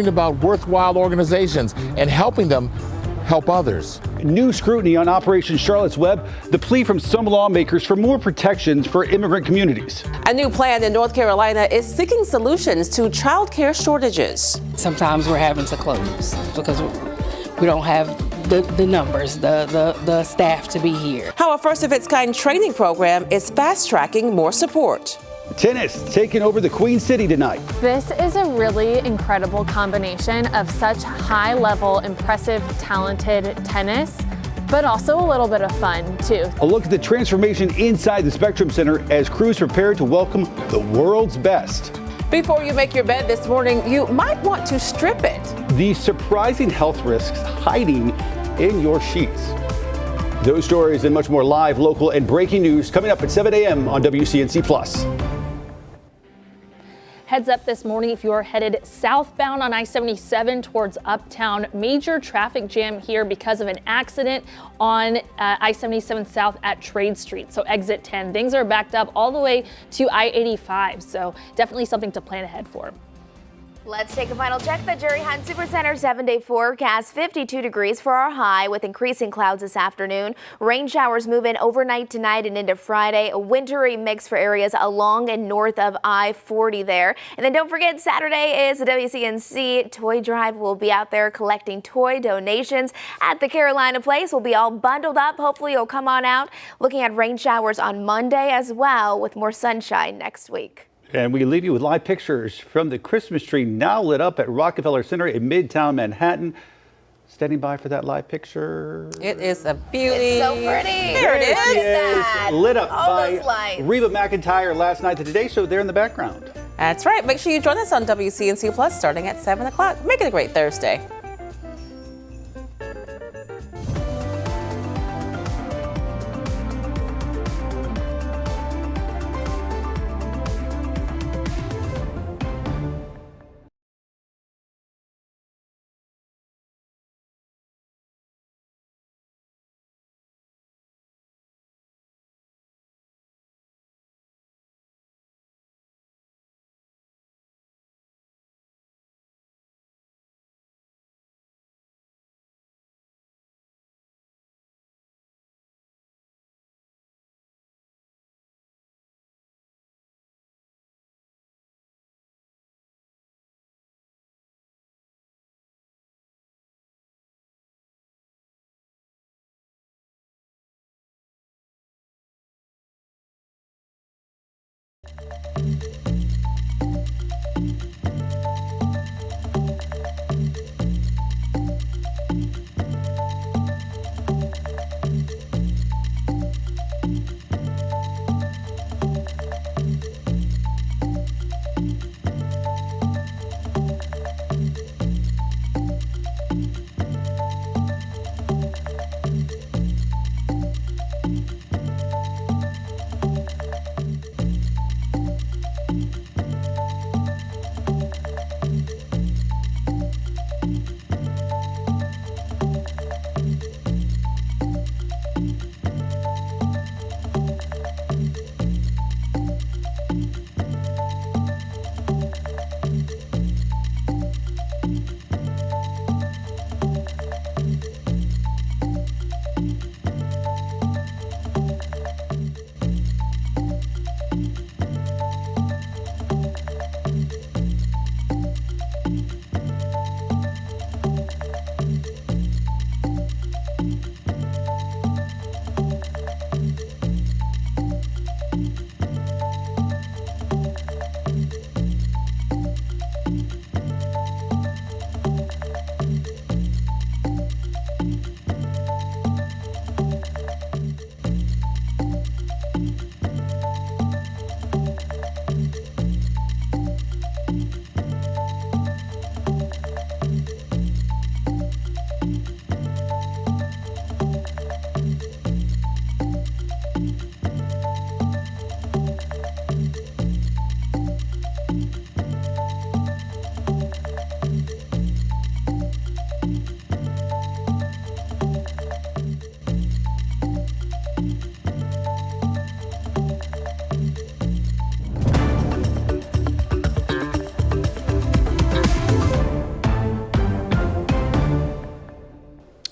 learning about worthwhile organizations and helping them help others. New scrutiny on Operation Charlotte's Web, the plea from some lawmakers for more protections for immigrant communities. A new plan in North Carolina is seeking solutions to child care shortages. Sometimes we're having to close because we don't have the numbers, the staff to be here. How a first-of-its-kind training program is fast-tracking more support. Tennis taking over the Queen City tonight. This is a really incredible combination of such high-level, impressive, talented tennis, but also a little bit of fun, too. A look at the transformation inside the Spectrum Center as crews prepare to welcome the world's best. Before you make your bed this morning, you might want to strip it. The surprising health risks hiding in your sheets. Those stories and much more live, local, and breaking news coming up at 7 a.m. on WCNC+. Heads up this morning if you are headed southbound on I-77 towards Uptown. Major traffic jam here because of an accident on I-77 South at Trade Street. So exit 10. Things are backed up all the way to I-85. So definitely something to plan ahead for. Let's take a final check. The Jerry Hunt Supercenter 7-day forecast, 52 degrees for our high with increasing clouds this afternoon. Rain showers move in overnight tonight and into Friday. A wintry mix for areas along and north of I-40 there. And then don't forget, Saturday is the WCNC Toy Drive. We'll be out there collecting toy donations at the Carolina Place. We'll be all bundled up. Hopefully you'll come on out. Looking at rain showers on Monday as well with more sunshine next week. And we leave you with live pictures from the Christmas tree now lit up at Rockefeller Center in Midtown Manhattan. Standing by for that live picture. It is a beauty. It's so pretty. There it is. Look at that. Lit up All by those lights. Reba McEntire last night. The Today Show there in the background. That's right. Make sure you join us on WCNC Plus starting at 7 o'clock. Make it a great Thursday.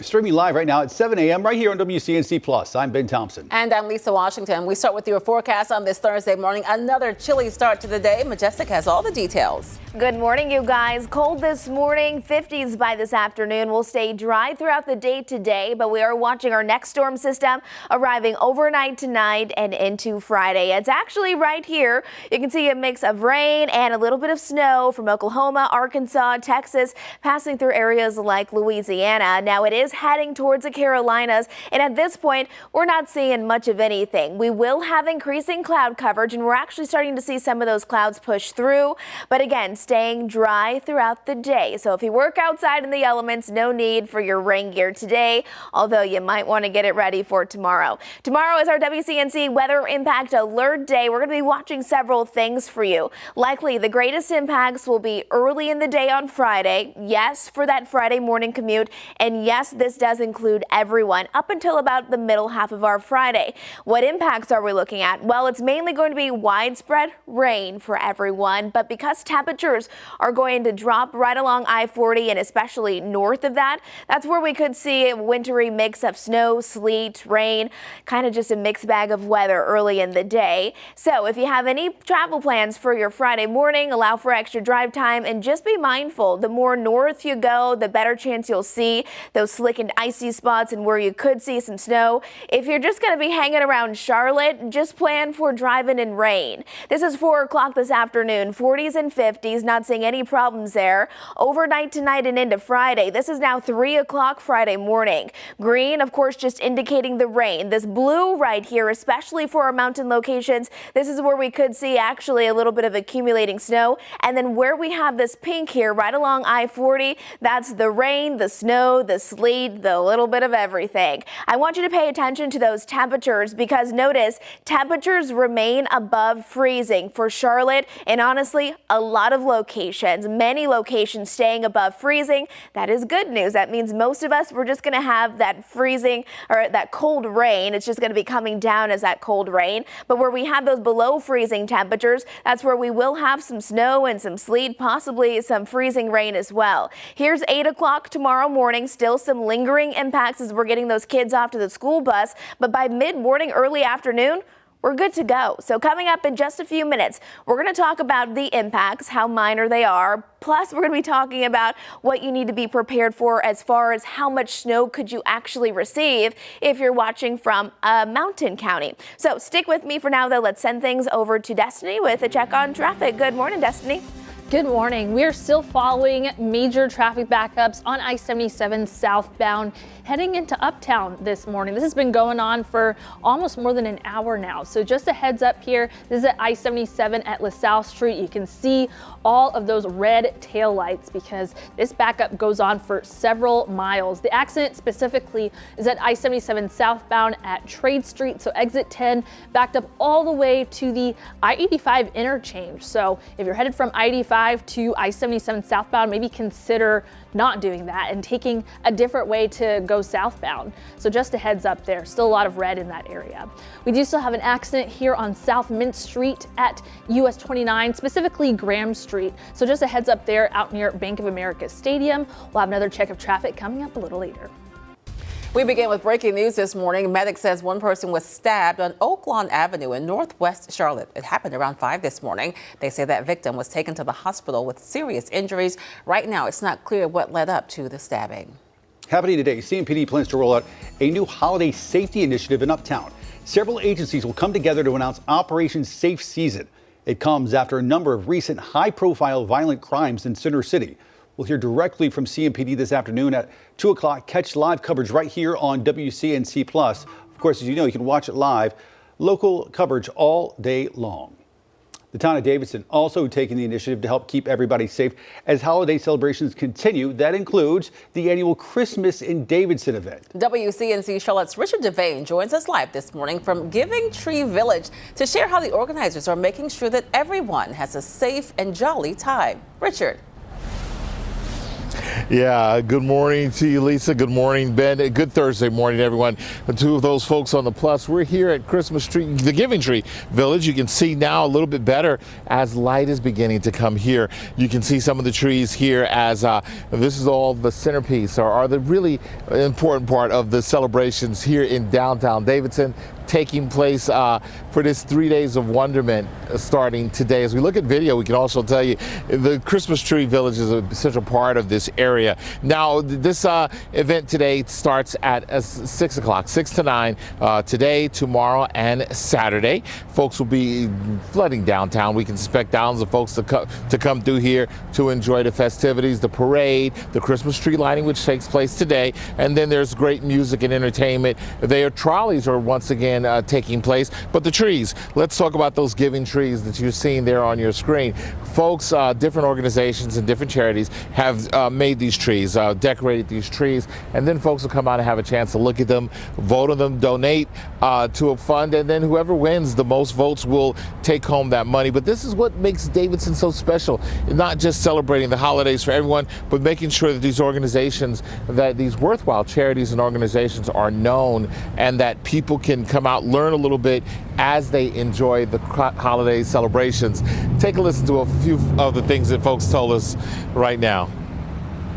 Streaming live right now at 7 a.m. right here on WCNC Plus. I'm Ben Thompson. And I'm Lisa Washington. We start with your forecast on this Thursday morning. Another chilly start to the day. Majestic has all the details. Good morning, you guys. Cold this morning, 50s by this afternoon. We'll stay dry throughout the day today, but we are watching our next storm system arriving overnight tonight and into Friday. It's actually right here. You can see a mix of rain and a little bit of snow from Oklahoma, Arkansas, Texas, passing through areas like Louisiana. Now it is heading towards the Carolinas, and at this point, we're not seeing much of anything. We will have increasing cloud coverage, and we're actually starting to see some of those clouds push through, but again, staying dry throughout the day. So if you work outside in the elements, no need for your rain gear today, although you might want to get it ready for tomorrow. Tomorrow is our WCNC weather impact alert day. We're going to be watching several things for you. Likely the greatest impacts will be early in the day on Friday. Yes, for that Friday morning commute. And yes, this does include everyone up until about the middle half of our Friday. What impacts are we looking at? Well, it's mainly going to be widespread rain for everyone, but because temperatures are going to drop right along I-40 and especially north of that, that's where we could see a wintry mix of snow, sleet, rain, kind of just a mixed bag of weather early in the day. So if you have any travel plans for your Friday morning, allow for extra drive time and just be mindful. The more north you go, the better chance you'll see those slick and icy spots and where you could see some snow. If you're just going to be hanging around Charlotte, just plan for driving in rain. This is 4 o'clock this afternoon, 40s and 50s. Not seeing any problems there. Overnight tonight and into Friday. This is now 3 o'clock Friday morning. Green, of course, just indicating the rain. This blue right here, especially for our mountain locations, this is where we could see actually a little bit of accumulating snow. And then where we have this pink here right along I-40, that's the rain, the snow, the sleet, the little bit of everything. I want you to pay attention to those temperatures because notice temperatures remain above freezing for Charlotte and honestly a lot of locations, many locations staying above freezing. That is good news. That means most of us, we're just going to have that freezing or that cold rain. It's just going to be coming down as that cold rain. But where we have those below freezing temperatures, that's where we will have some snow and some sleet, possibly some freezing rain as well. Here's 8 o'clock tomorrow morning. Still some lingering impacts as we're getting those kids off to the school bus. But by mid-morning, early afternoon, we're good to go. So coming up in just a few minutes, we're going to talk about the impacts, how minor they are. Plus, we're going to be talking about what you need to be prepared for as far as how much snow could you actually receive if you're watching from a mountain county. So stick with me for now, though. Let's send things over to Destiny with a check on traffic. Good morning, Destiny. Good morning. We are still following major traffic backups on I-77 southbound heading into Uptown this morning. This has been going on for almost more than an hour now. So just a heads up here, this is at I-77 at LaSalle Street. You can see all of those red taillights because this backup goes on for several miles. The accident specifically is at I-77 southbound at Trade Street. So exit 10 backed up all the way to the I-85 interchange. So if you're headed from I-85 to I-77 southbound, maybe consider not doing that and taking a different way to go southbound. So just a heads up there, still a lot of red in that area. We do still have an accident here on South Mint Street at US 29, specifically Graham Street. So just a heads up there out near Bank of America Stadium. We'll have another check of traffic coming up a little later. We begin with breaking news this morning. Medic says one person was stabbed on Oak Lawn Avenue in Northwest Charlotte. It happened around 5 this morning. They say that victim was taken to the hospital with serious injuries. Right now, it's not clear what led up to the stabbing. Happening today, CMPD plans to roll out a new holiday safety initiative in Uptown. Several agencies will come together to announce Operation Safe Season. It comes after a number of recent high-profile violent crimes in Center City. We'll hear directly from CMPD this afternoon at 2 o'clock. Catch live coverage right here on WCNC Plus. Of course, as you know, you can watch it live. Local coverage all day long. The town of Davidson also taking the initiative to help keep everybody safe as holiday celebrations continue. That includes the annual Christmas in Davidson event. WCNC Charlotte's Richard Devane joins us live this morning from Giving Tree Village to share how the organizers are making sure that everyone has a safe and jolly time. Richard. Yeah, good morning to you, Lisa. Good morning, Ben. Good Thursday morning, everyone. Two of those folks on the plus. We're here at Christmas Tree, the Giving Tree Village. You can see now a little bit better as light is beginning to come here. You can see some of the trees here as this is all the centerpiece or the really important part of the celebrations here in downtown Davidson, taking place for this 3 days of wonderment starting today. As we look at video, we can also tell you the Christmas Tree Village is a central part of this area. Now, this event today starts at 6 o'clock, 6 to 9, today, tomorrow, and Saturday. Folks will be flooding downtown. We can expect thousands of folks to come through here to enjoy the festivities, the parade, the Christmas tree lighting, which takes place today, and then there's great music and entertainment. Trolleys are once again taking place, but the trees, let's talk about those giving trees that you're seeing there on your screen. Folks, different organizations and different charities have made these trees, decorated these trees, and then folks will come out and have a chance to look at them, vote on them, donate to a fund, and then whoever wins the most votes will take home that money. But this is what makes Davidson so special, not just celebrating the holidays for everyone, but making sure that these organizations, that these worthwhile charities and organizations are known and that people can come out, learn a little bit as they enjoy the holiday celebrations. Take a listen to a few of the things that folks told us right now.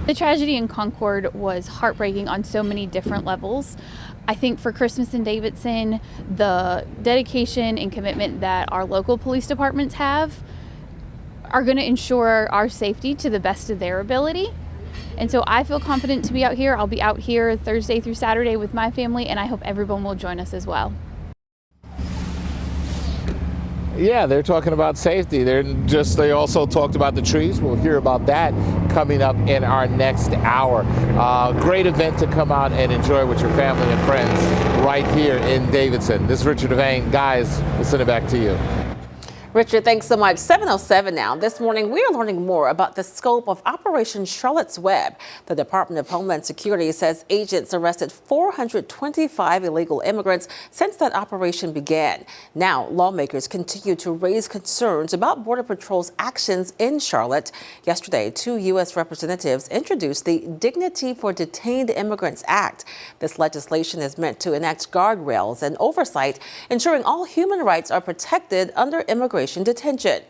The tragedy in Concord was heartbreaking on so many different levels. I think for Christmas in Davidson, the dedication and commitment that our local police departments have are going to ensure our safety to the best of their ability. And so I feel confident to be out here. I'll be out here Thursday through Saturday with my family, and I hope everyone will join us as well. Yeah, they're talking about safety. They also talked about the trees. We'll hear about that coming up in our next hour. Great event to come out and enjoy with your family and friends right here in Davidson. This is Richard Devane. Guys, we'll send it back to you. Richard, thanks so much. 7:07 now. This morning, we are learning more about the scope of Operation Charlotte's Web. The Department of Homeland Security says agents arrested 425 illegal immigrants since that operation began. Now, lawmakers continue to raise concerns about Border Patrol's actions in Charlotte. Yesterday, 2 U.S. representatives introduced the Dignity for Detained Immigrants Act. This legislation is meant to enact guardrails and oversight, ensuring all human rights are protected under immigration detention.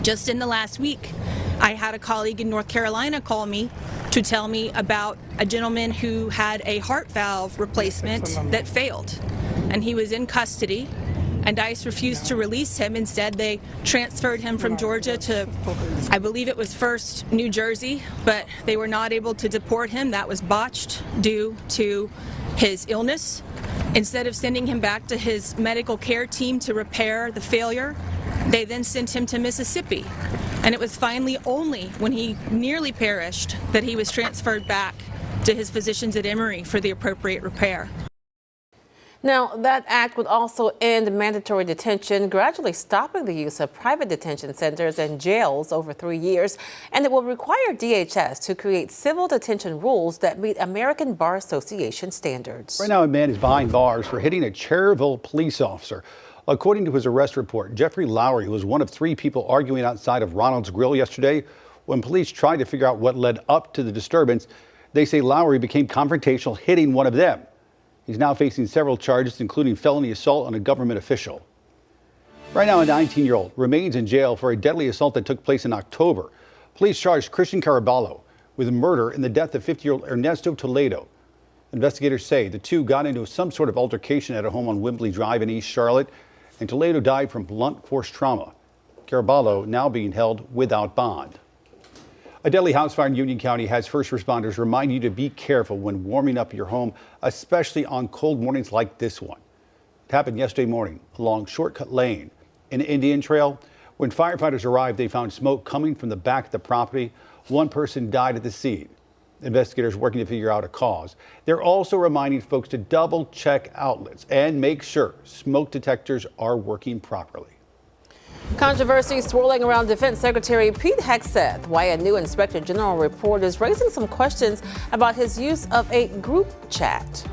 Just in the last week, I had a colleague in North Carolina call me to tell me about a gentleman who had a heart valve replacement that failed, and he was in custody, and ICE refused to release him. Instead, they transferred him from Georgia to, I believe it was first New Jersey, but they were not able to deport him. That was botched due to his illness. Instead of sending him back to his medical care team to repair the failure, they then sent him to Mississippi. And it was finally only when he nearly perished that he was transferred back to his physicians at Emory for the appropriate repair. Now, that act would also end mandatory detention, gradually stopping the use of private detention centers and jails over 3 years. And it will require DHS to create civil detention rules that meet American Bar Association standards. Right now, a man is behind bars for hitting a Cherryville police officer. According to his arrest report, Jeffrey Lowry was one of 3 people arguing outside of Ronald's Grill yesterday. When police tried to figure out what led up to the disturbance, they say Lowry became confrontational, hitting one of them. He's now facing several charges, including felony assault on a government official. Right now, a 19-year-old remains in jail for a deadly assault that took place in October. Police charged Christian Caraballo with murder in the death of 50-year-old Ernesto Toledo. Investigators say the two got into some sort of altercation at a home on Wembley Drive in East Charlotte, and Toledo died from blunt force trauma. Caraballo now being held without bond. A deadly house fire in Union County has first responders remind you to be careful when warming up your home, especially on cold mornings like this one. It happened yesterday morning along Shortcut Lane in Indian Trail. When firefighters arrived, they found smoke coming from the back of the property. One person died at the scene. Investigators working to figure out a cause. They're also reminding folks to double check outlets and make sure smoke detectors are working properly. Controversy swirling around Defense Secretary Pete Hegseth, why a new Inspector General report is raising some questions about his use of a group chat.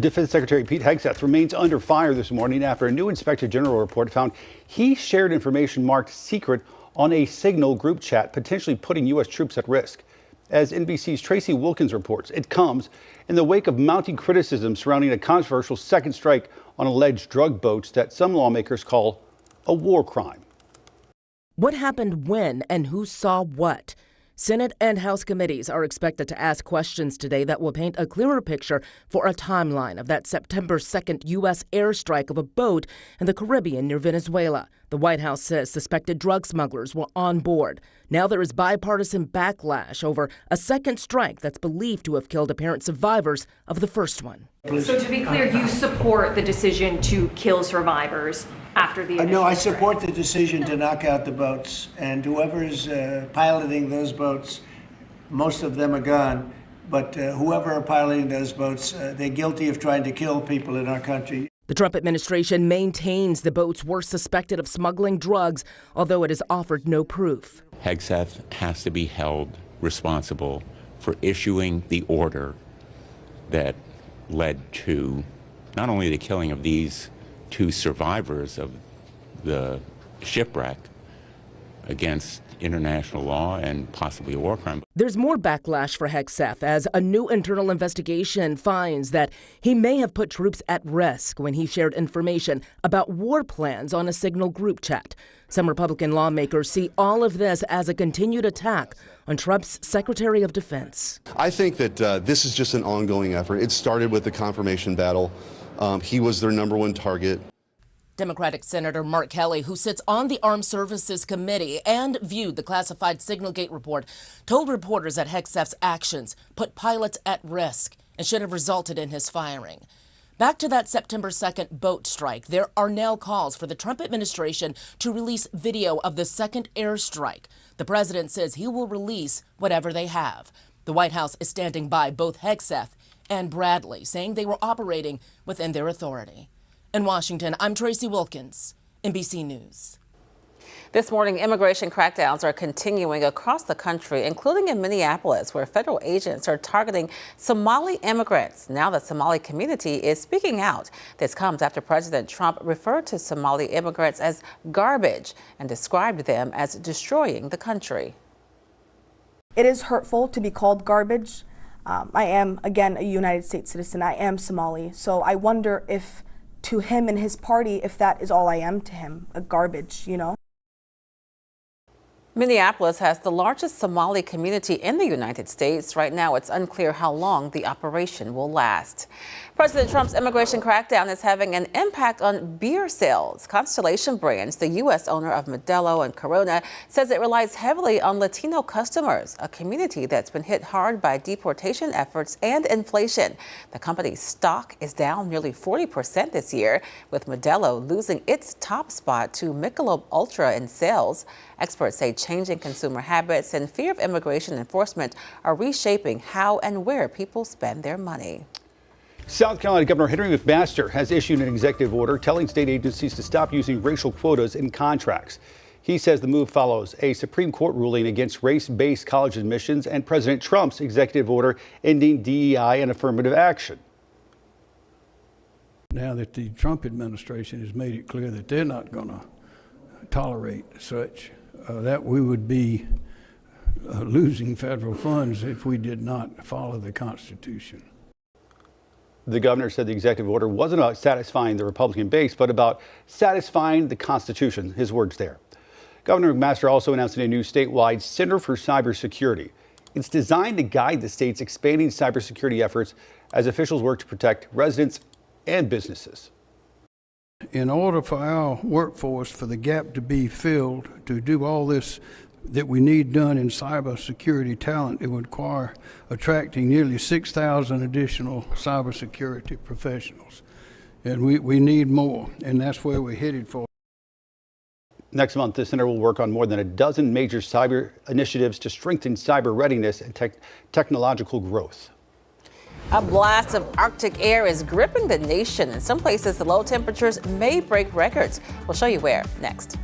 Defense Secretary Pete Hegseth remains under fire this morning after a new Inspector General report found he shared information marked secret on a Signal group chat, potentially putting U.S. troops at risk. As NBC's Tracy Wilkins reports, it comes in the wake of mounting criticism surrounding a controversial second strike on alleged drug boats that some lawmakers call a war crime. What happened when and who saw what? Senate and House committees are expected to ask questions today that will paint a clearer picture for a timeline of that September 2nd U.S. airstrike of a boat in the Caribbean near Venezuela. The White House says suspected drug smugglers were on board. Now there is bipartisan backlash over a second strike that's believed to have killed apparent survivors of the first one. So to be clear, you support the decision to kill survivors after the No, I support the decision to knock out the boats, and whoever's piloting those boats, most of them are gone, but whoever are piloting those boats, they're guilty of trying to kill people in our country. The Trump administration maintains the boats were suspected of smuggling drugs, although it has offered no proof. Hegseth has to be held responsible for issuing the order that led to not only the killing of these two survivors of the shipwreck against international law and possibly a war crime. There's more backlash for Hegseth as a new internal investigation finds that he may have put troops at risk when he shared information about war plans on a Signal group chat. Some Republican lawmakers see all of this as a continued attack on Trump's Secretary of Defense. I think that this is just an ongoing effort. It started with the confirmation battle. He was their number one target. Democratic Senator Mark Kelly, who sits on the Armed Services Committee and viewed the classified Signalgate report, told reporters that Hegseth's actions put pilots at risk and should have resulted in his firing. Back to that September 2nd boat strike, there are now calls for the Trump administration to release video of the second airstrike. The president says he will release whatever they have. The White House is standing by both Hegseth and Bradley, saying they were operating within their authority. In Washington, I'm Tracy Wilkins, NBC News. This morning, immigration crackdowns are continuing across the country, including in Minneapolis, where federal agents are targeting Somali immigrants. Now the Somali community is speaking out. This comes after President Trump referred to Somali immigrants as garbage and described them as destroying the country. It is hurtful to be called garbage. I am, again, a United States citizen. I am Somali. So I wonder if to him and his party, if that is all I am to him, a garbage, you know? Minneapolis has the largest Somali community in the United States. Right now, it's unclear how long the operation will last. President Trump's immigration crackdown is having an impact on beer sales. Constellation Brands, the U.S. owner of Modelo and Corona, says it relies heavily on Latino customers, a community that's been hit hard by deportation efforts and inflation. The company's stock is down nearly 40% this year, with Modelo losing its top spot to Michelob Ultra in sales. Experts say changing consumer habits and fear of immigration enforcement are reshaping how and where people spend their money. South Carolina Governor Henry McMaster has issued an executive order telling state agencies to stop using racial quotas in contracts. He says the move follows a Supreme Court ruling against race-based college admissions and President Trump's executive order ending DEI and affirmative action. Now that the Trump administration has made it clear that they're not going to tolerate such, that we would be losing federal funds if we did not follow the Constitution. The governor said the executive order wasn't about satisfying the Republican base, but about satisfying the Constitution. His words there. Governor McMaster also announced a new statewide Center for Cybersecurity. It's designed to guide the state's expanding cybersecurity efforts as officials work to protect residents and businesses. In order for our workforce, for the gap to be filled, to do all this that we need done in cybersecurity talent, it would require attracting nearly 6,000 additional cybersecurity professionals. And we need more, and that's where we're headed for. Next month, the center will work on more than a dozen major cyber initiatives to strengthen cyber readiness and technological growth. A blast of Arctic air is gripping the nation. In some places, the low temperatures may break records. We'll show you where next.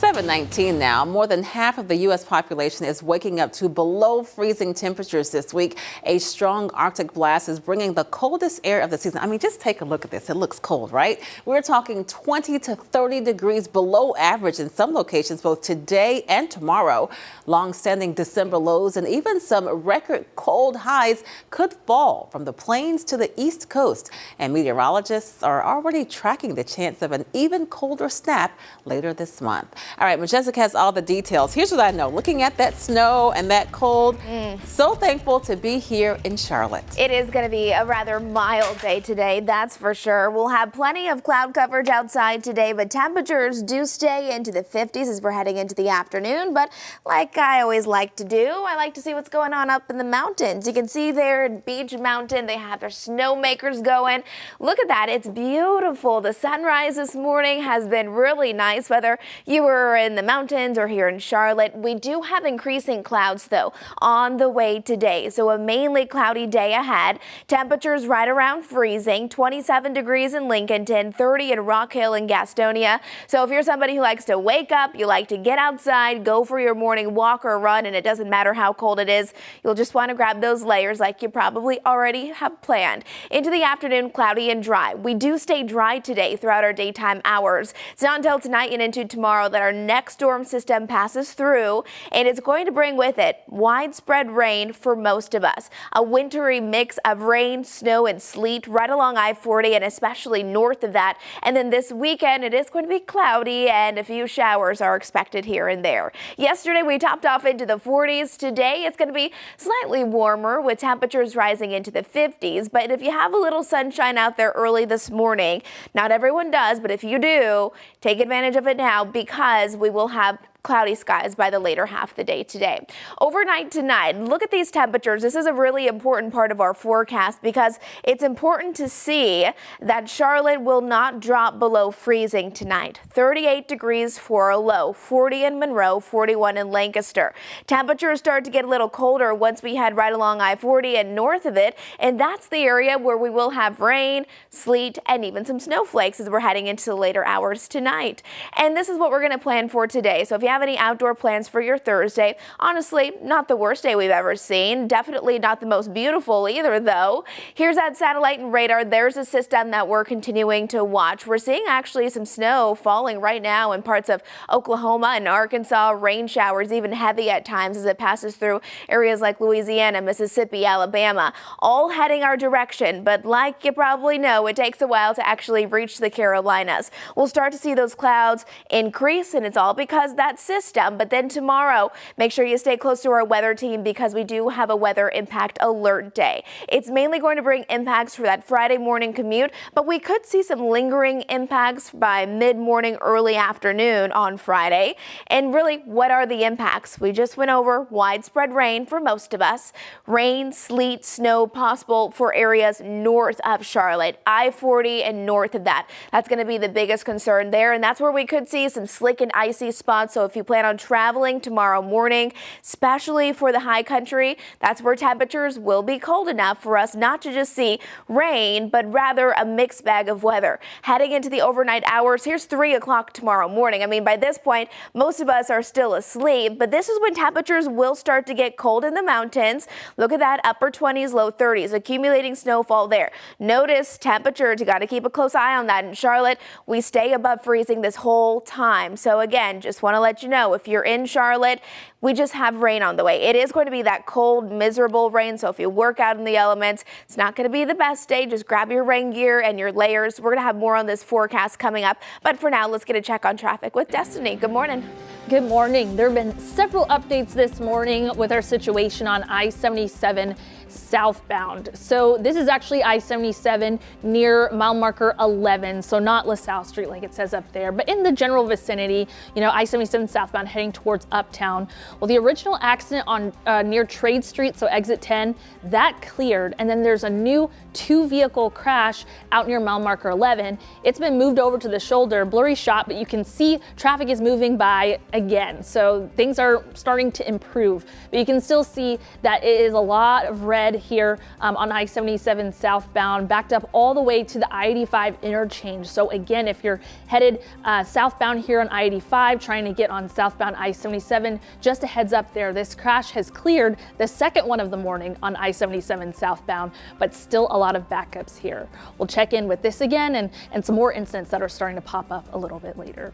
7:19 now. More than half of the U.S. population is waking up to below freezing temperatures this week. A strong Arctic blast is bringing the coldest air of the season. I mean, just take a look at this. It looks cold, right? We're talking 20 to 30 degrees below average in some locations, both today and tomorrow. Long-standing December lows and even some record cold highs could fall from the plains to the East Coast. And meteorologists are already tracking the chance of an even colder snap later this month. All right, Majestic has all the details. Here's what I know. Looking at that snow and that cold, so thankful to be here in Charlotte. It is going to be a rather mild day today, that's for sure. We'll have plenty of cloud coverage outside today, but temperatures do stay into the 50s as we're heading into the afternoon. But like I always like to do, I like to see what's going on up in the mountains. You can see there at Beach Mountain, they have their snowmakers going. Look at that. It's beautiful. The sunrise this morning has been really nice, whether you were in the mountains or here in Charlotte. We do have increasing clouds, though, on the way today. So a mainly cloudy day ahead. Temperatures right around freezing, 27 degrees in Lincolnton, 30 in Rock Hill and Gastonia. So if you're somebody who likes to wake up, you like to get outside, go for your morning walk or run, and it doesn't matter how cold it is, you'll just want to grab those layers like you probably already have planned. Into the afternoon, cloudy and dry. We do stay dry today throughout our daytime hours. It's not until tonight and into tomorrow that our next storm system passes through, and it's going to bring with it widespread rain for most of us. A wintry mix of rain, snow, and sleet right along I-40 and especially north of that. And then this weekend, it is going to be cloudy and a few showers are expected here and there. Yesterday, we topped off into the 40s. Today, it's going to be slightly warmer with temperatures rising into the 50s. But if you have a little sunshine out there early this morning, not everyone does, but if you do, take advantage of it now because we will have cloudy skies by the later half of the day today. Overnight tonight, look at these temperatures. This is a really important part of our forecast because it's important to see that Charlotte will not drop below freezing tonight. 38 degrees for a low, 40 in Monroe, 41 in Lancaster. Temperatures start to get a little colder once we head right along I-40 and north of it, and that's the area where we will have rain, sleet, and even some snowflakes as we're heading into the later hours tonight. And this is what we're going to plan for today. So if you have any outdoor plans for your Thursday, honestly, not the worst day we've ever seen. Definitely not the most beautiful either, though. Here's that satellite and radar. There's a system that we're continuing to watch. We're seeing actually some snow falling right now in parts of Oklahoma and Arkansas. Rain showers, even heavy at times as it passes through areas like Louisiana, Mississippi, Alabama, all heading our direction. But like you probably know, it takes a while to actually reach the Carolinas. We'll start to see those clouds increase, and it's all because that system. But then tomorrow, make sure you stay close to our weather team because we do have a weather impact alert day. It's mainly going to bring impacts for that Friday morning commute, but we could see some lingering impacts by mid-morning, early afternoon on Friday. And really, what are the impacts? We just went over widespread rain for most of us. Rain, sleet, snow possible for areas north of Charlotte, I-40 and north of that. That's going to be the biggest concern there, and that's where we could see some slick and icy spots. So if you plan on traveling tomorrow morning, especially for the high country, that's where temperatures will be cold enough for us not to just see rain, but rather a mixed bag of weather. Heading into the overnight hours, here's 3 o'clock tomorrow morning. I mean, by this point, most of us are still asleep, but this is when temperatures will start to get cold in the mountains. Look at that, upper 20s, low 30s, accumulating snowfall there. Notice temperatures, you got to keep a close eye on that. In Charlotte, we stay above freezing this whole time. So again, just want to let you know, if you're in Charlotte, we just have rain on the way. It is going to be that cold, miserable rain. So if you work out in the elements, it's not going to be the best day. Just grab your rain gear and your layers. We're going to have more on this forecast coming up. But for now, let's get a check on traffic with Destiny. Good morning. Good morning. There have been several updates this morning with our situation on I-77 southbound. So this is actually I-77 near mile marker 11. So not LaSalle Street like it says up there, but in the general vicinity, you know, I-77 southbound heading towards Uptown. Well, the original accident on near Trade Street, so exit 10, that cleared. And then there's a new 2-vehicle crash out near mile marker 11. It's been moved over to the shoulder, blurry shot, but you can see traffic is moving by again. So things are starting to improve, but you can still see that it is a lot of red here on I-77 southbound, backed up all the way to the I-85 interchange. So again, if you're headed southbound here on I-85, trying to get on southbound I-77, just a heads up there, this crash has cleared, the second one of the morning on I-77 southbound, but still a lot of backups here. We'll check in with this again and some more incidents that are starting to pop up a little bit later.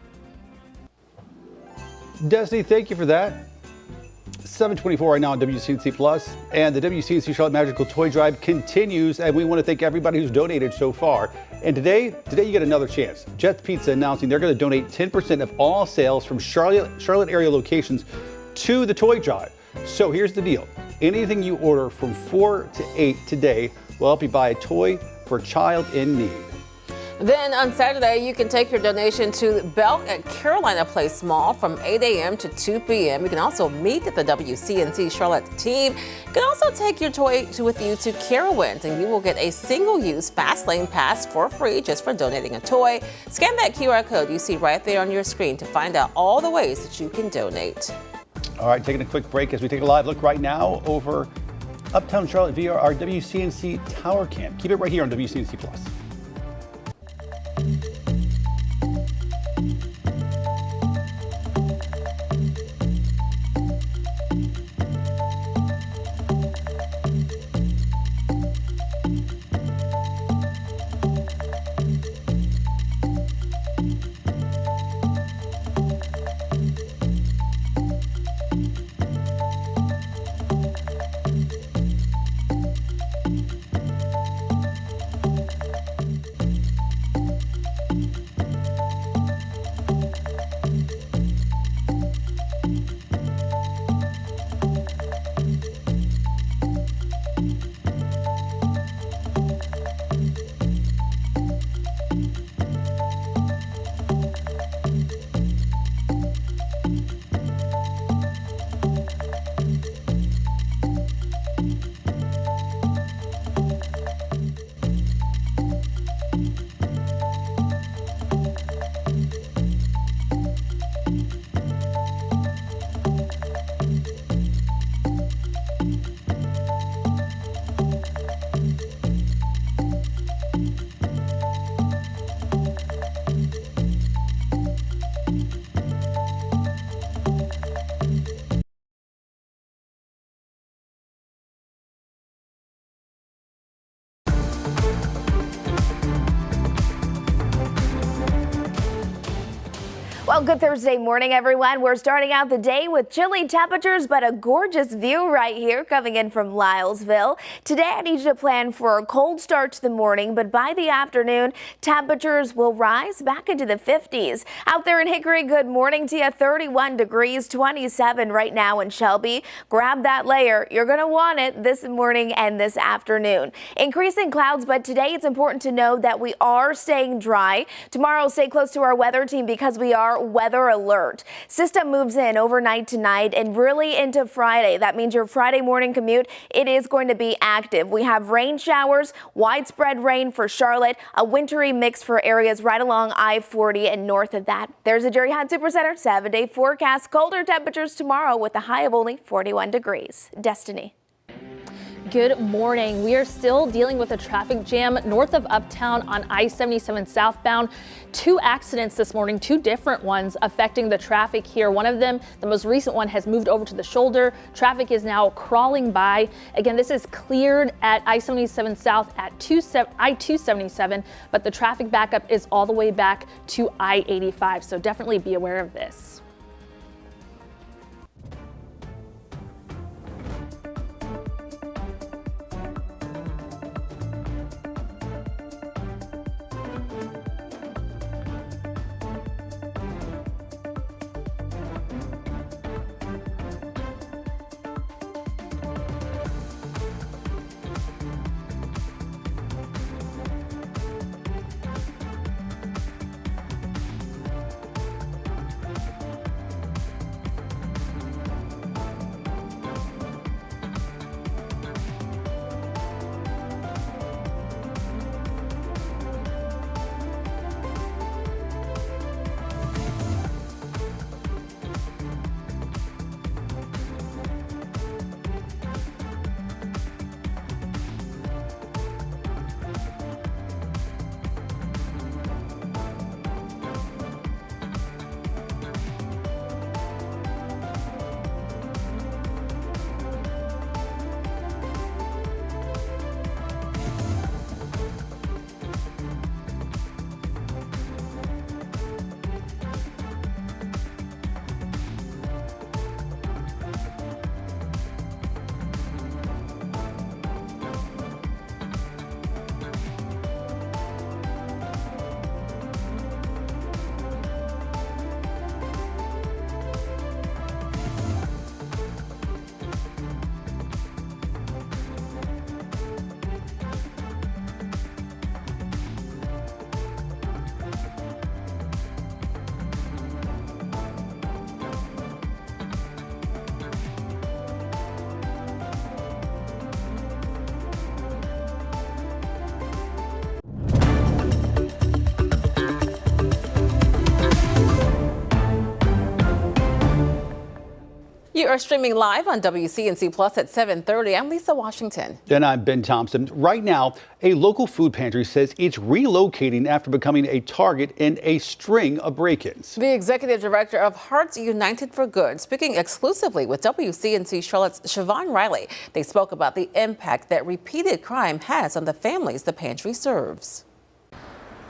Destiny, thank you for that. 7:24 right now on WCNC Plus, and the WCNC Charlotte Magical Toy Drive continues, and we want to thank everybody who's donated so far. And today you get another chance. Jet's Pizza announcing they're going to donate 10% of all sales from Charlotte area locations to the toy drive. So here's the deal. Anything you order from 4 to 8 today will help you buy a toy for a child in need. Then on Saturday, you can take your donation to Belk at Carolina Place Mall from 8 a.m. to 2 p.m. You can also meet the WCNC Charlotte team. You can also take your toy with you to Carowinds, and you will get a single-use fast lane pass for free just for donating a toy. Scan that QR code you see right there on your screen to find out all the ways that you can donate. All right, taking a quick break as we take a live look right now over Uptown Charlotte via our WCNC Tower Cam. Keep it right here on WCNC Plus. Well, good Thursday morning, everyone. We're starting out the day with chilly temperatures, but a gorgeous view right here coming in from Lylesville. Today, I need you to plan for a cold start to the morning, but by the afternoon, temperatures will rise back into the 50s. Out there in Hickory, good morning to you. 31 degrees, 27 right now in Shelby. Grab that layer. You're going to want it this morning and this afternoon. Increasing clouds, but today it's important to know that we are staying dry. Tomorrow, stay close to our weather team because we are weather alert. System moves in overnight tonight and really into Friday. That means your Friday morning commute, it is going to be active. We have rain showers, widespread rain for Charlotte, a wintry mix for areas right along I-40 and north of that. There's a Jerry Hunt Supercenter 7-day forecast. Colder temperatures tomorrow with a high of only 41 degrees. Destiny. Good morning. We are still dealing with a traffic jam north of Uptown on I-77 southbound. 2 accidents this morning, 2 different ones affecting the traffic here. One of them, the most recent one, has moved over to the shoulder. Traffic is now crawling by. Again, this is cleared at I-77 south at I-277, but the traffic backup is all the way back to I-85. So definitely be aware of this. You are streaming live on WCNC Plus at 7:30. I'm Lisa Washington. And I'm Ben Thompson. Right now, a local food pantry says it's relocating after becoming a target in a string of break-ins. The executive director of Hearts United for Good, speaking exclusively with WCNC Charlotte's Siobhan Riley. They spoke about the impact that repeated crime has on the families the pantry serves.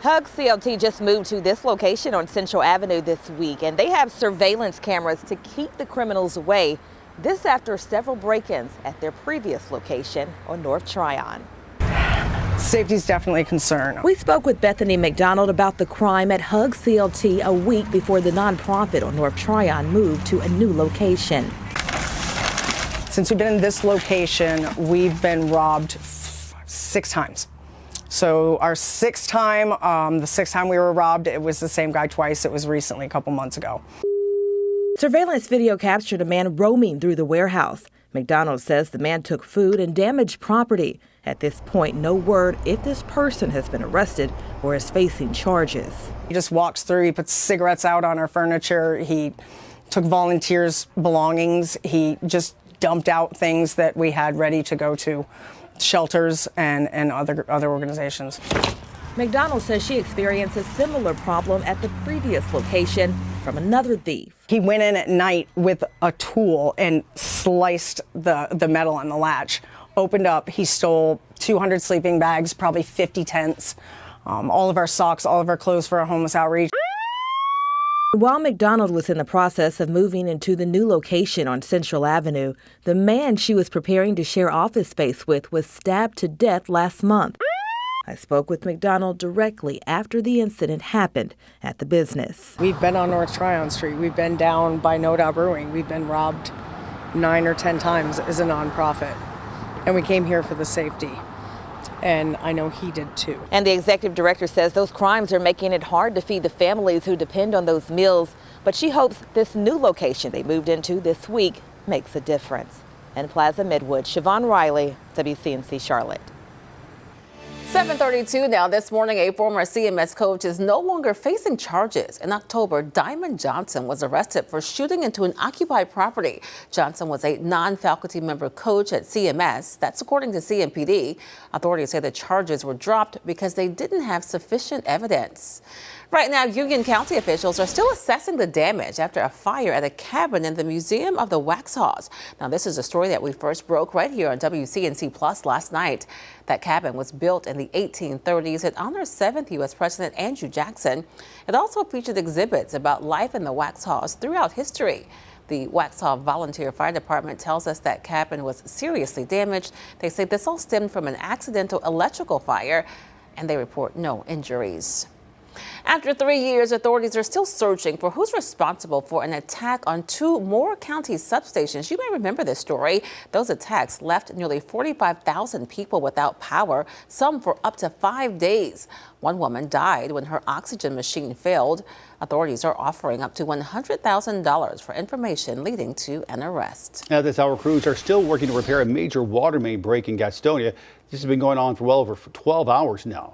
Hug CLT just moved to this location on Central Avenue this week, and they have surveillance cameras to keep the criminals away. This after several break-ins at their previous location on North Tryon. Safety is definitely a concern. We spoke with Bethany McDonald about the crime at Hug CLT a week before the nonprofit on North Tryon moved to a new location. Since we've been in this location, we've been robbed 6 times. So our 6th time, the 6th time we were robbed, it was the same guy twice. It was recently, a couple months ago. Surveillance video captured a man roaming through the warehouse. McDonald says the man took food and damaged property. At this point, no word if this person has been arrested or is facing charges. He just walks through, he puts cigarettes out on our furniture, he took volunteers' belongings, he just dumped out things that we had ready to go to shelters and other organizations. McDonald says she experienced a similar problem at the previous location from another thief. He went in at night with a tool and sliced the metal on the latch. Opened up, he stole 200 sleeping bags, probably 50 tents, all of our socks, all of our clothes for our homeless outreach. While McDonald was in the process of moving into the new location on Central Avenue, the man she was preparing to share office space with was stabbed to death last month. I spoke with McDonald directly after the incident happened at the business. We've been on North Tryon Street. We've been down by No Doubt Brewing. We've been robbed 9 or 10 times as a nonprofit. And we came here for the safety. And I know he did too. And the executive director says those crimes are making it hard to feed the families who depend on those meals. But she hopes this new location they moved into this week makes a difference. In Plaza Midwood, Siobhan Riley, WCNC Charlotte. 7:32 now. This morning, a former CMS coach is no longer facing charges. In October, Diamond Johnson was arrested for shooting into an occupied property. Johnson was a non-faculty member coach at CMS. That's according to CMPD. Authorities say the charges were dropped because they didn't have sufficient evidence. Right now, Union County officials are still assessing the damage after a fire at a cabin in the Museum of the Waxhaws. Now, this is a story that we first broke right here on WCNC Plus last night. That cabin was built in the 1830s. It honors 7th U.S. President Andrew Jackson. It also featured exhibits about life in the Waxhaws throughout history. The Waxhaw Volunteer Fire Department tells us that cabin was seriously damaged. They say this all stemmed from an accidental electrical fire, and they report no injuries. After 3 years, authorities are still searching for who's responsible for an attack on 2 Moore County substations. You may remember this story. Those attacks left nearly 45,000 people without power, some for up to 5 days. One woman died when her oxygen machine failed. Authorities are offering up to $100,000 for information leading to an arrest. At this hour, crews are still working to repair a major water main break in Gastonia. This has been going on for well over 12 hours now.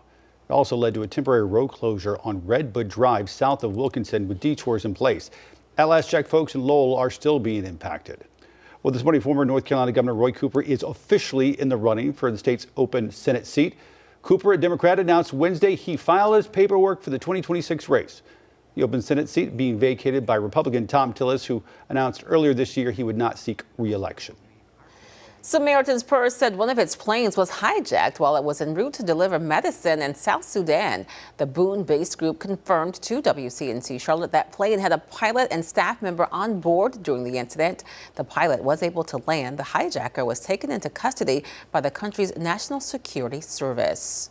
It also led to a temporary road closure on Redbud Drive south of Wilkinson with detours in place. At last check, folks in Lowell are still being impacted. Well, this morning, former North Carolina Governor Roy Cooper is officially in the running for the state's open Senate seat. Cooper, a Democrat, announced Wednesday he filed his paperwork for the 2026 race. The open Senate seat being vacated by Republican Tom Tillis, who announced earlier this year he would not seek re-election. Samaritan's Purse said one of its planes was hijacked while it was en route to deliver medicine in South Sudan. The Boone-based group confirmed to WCNC Charlotte that plane had a pilot and staff member on board during the incident. The pilot was able to land. The hijacker was taken into custody by the country's National Security Service.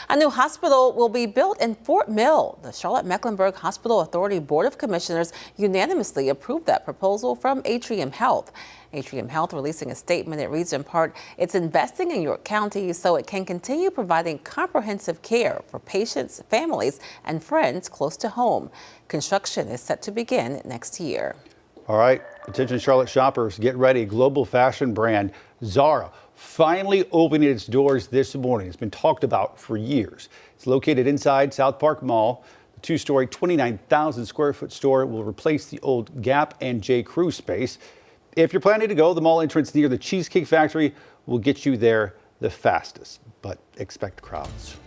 A new hospital will be built in Fort Mill. The Charlotte-Mecklenburg Hospital Authority Board of Commissioners unanimously approved that proposal from Atrium Health. Atrium Health releasing a statement. It reads in part, it's investing in York County so it can continue providing comprehensive care for patients, families, and friends close to home. Construction is set to begin next year. All right, attention Charlotte shoppers, get ready. Global fashion brand Zara finally opening its doors this morning. It's been talked about for years. It's located inside South Park Mall. The 2-story, 29,000 square foot store will replace the old Gap and J. Crew space. If you're planning to go, the mall entrance near the Cheesecake Factory will get you there the fastest, but expect crowds.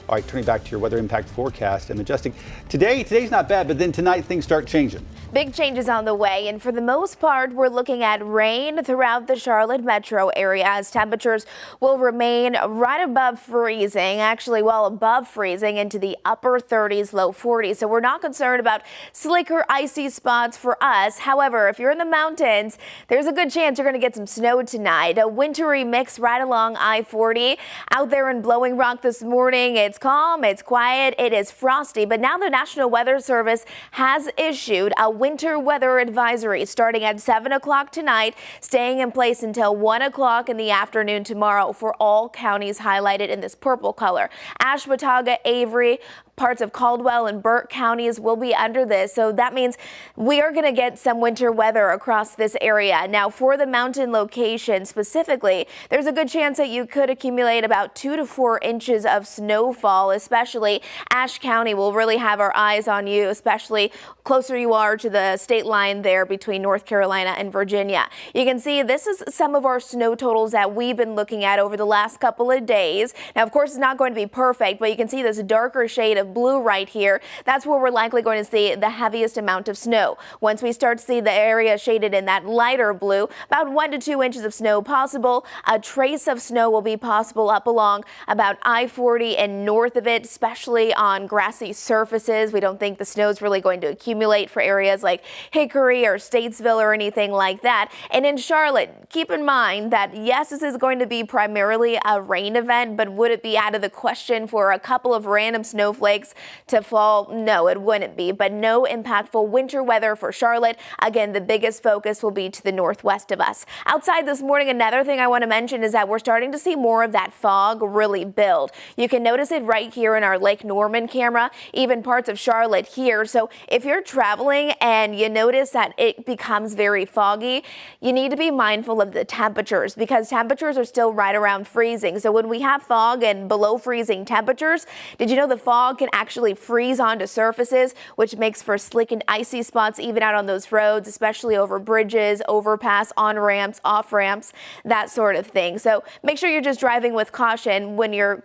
All right, turning back to your weather impact forecast and adjusting. Today's not bad, but then tonight things start changing. Big changes on the way, and for the most part, we're looking at rain throughout the Charlotte metro area as temperatures will remain right above freezing, actually well above freezing into the upper 30s, low 40s. So we're not concerned about slicker, icy spots for us. However, if you're in the mountains, there's a good chance you're going to get some snow tonight. A wintry mix right along I-40. Out there in Blowing Rock this morning, it's calm, it's quiet, it is frosty, but now the National Weather Service has issued a winter weather advisory starting at 7 o'clock tonight, staying in place until 1 o'clock in the afternoon tomorrow for all counties highlighted in this purple color. Ashwaubenon, Avery, parts of Caldwell and Burke counties will be under this. So that means we are going to get some winter weather across this area. Now, for the mountain location specifically, there's a good chance that you could accumulate about 2 to 4 inches of snowfall, especially Ashe County will really have our eyes on you, especially closer you are to the state line there between North Carolina and Virginia. You can see this is some of our snow totals that we've been looking at over the last couple of days. Now, of course, it's not going to be perfect, but you can see this darker shade of blue right here. That's where we're likely going to see the heaviest amount of snow. Once we start to see the area shaded in that lighter blue, about 1 to 2 inches of snow possible. A trace of snow will be possible up along about I-40 and north of it, especially on grassy surfaces. We don't think the snow is really going to accumulate for areas like Hickory or Statesville or anything like that. And in Charlotte, keep in mind that yes, this is going to be primarily a rain event, but would it be out of the question for a couple of random snowflakes to fall? No, it wouldn't be, but no impactful winter weather for Charlotte. Again, the biggest focus will be to the northwest of us. Outside this morning, another thing I want to mention is that we're starting to see more of that fog really build. You can notice it right here in our Lake Norman camera, even parts of Charlotte here. So if you're traveling and you notice that it becomes very foggy, you need to be mindful of the temperatures because temperatures are still right around freezing. So when we have fog and below freezing temperatures, did you know the fog can actually freeze onto surfaces, which makes for slick and icy spots even out on those roads, especially over bridges, overpass, on ramps, off ramps, that sort of thing. So make sure you're just driving with caution when you're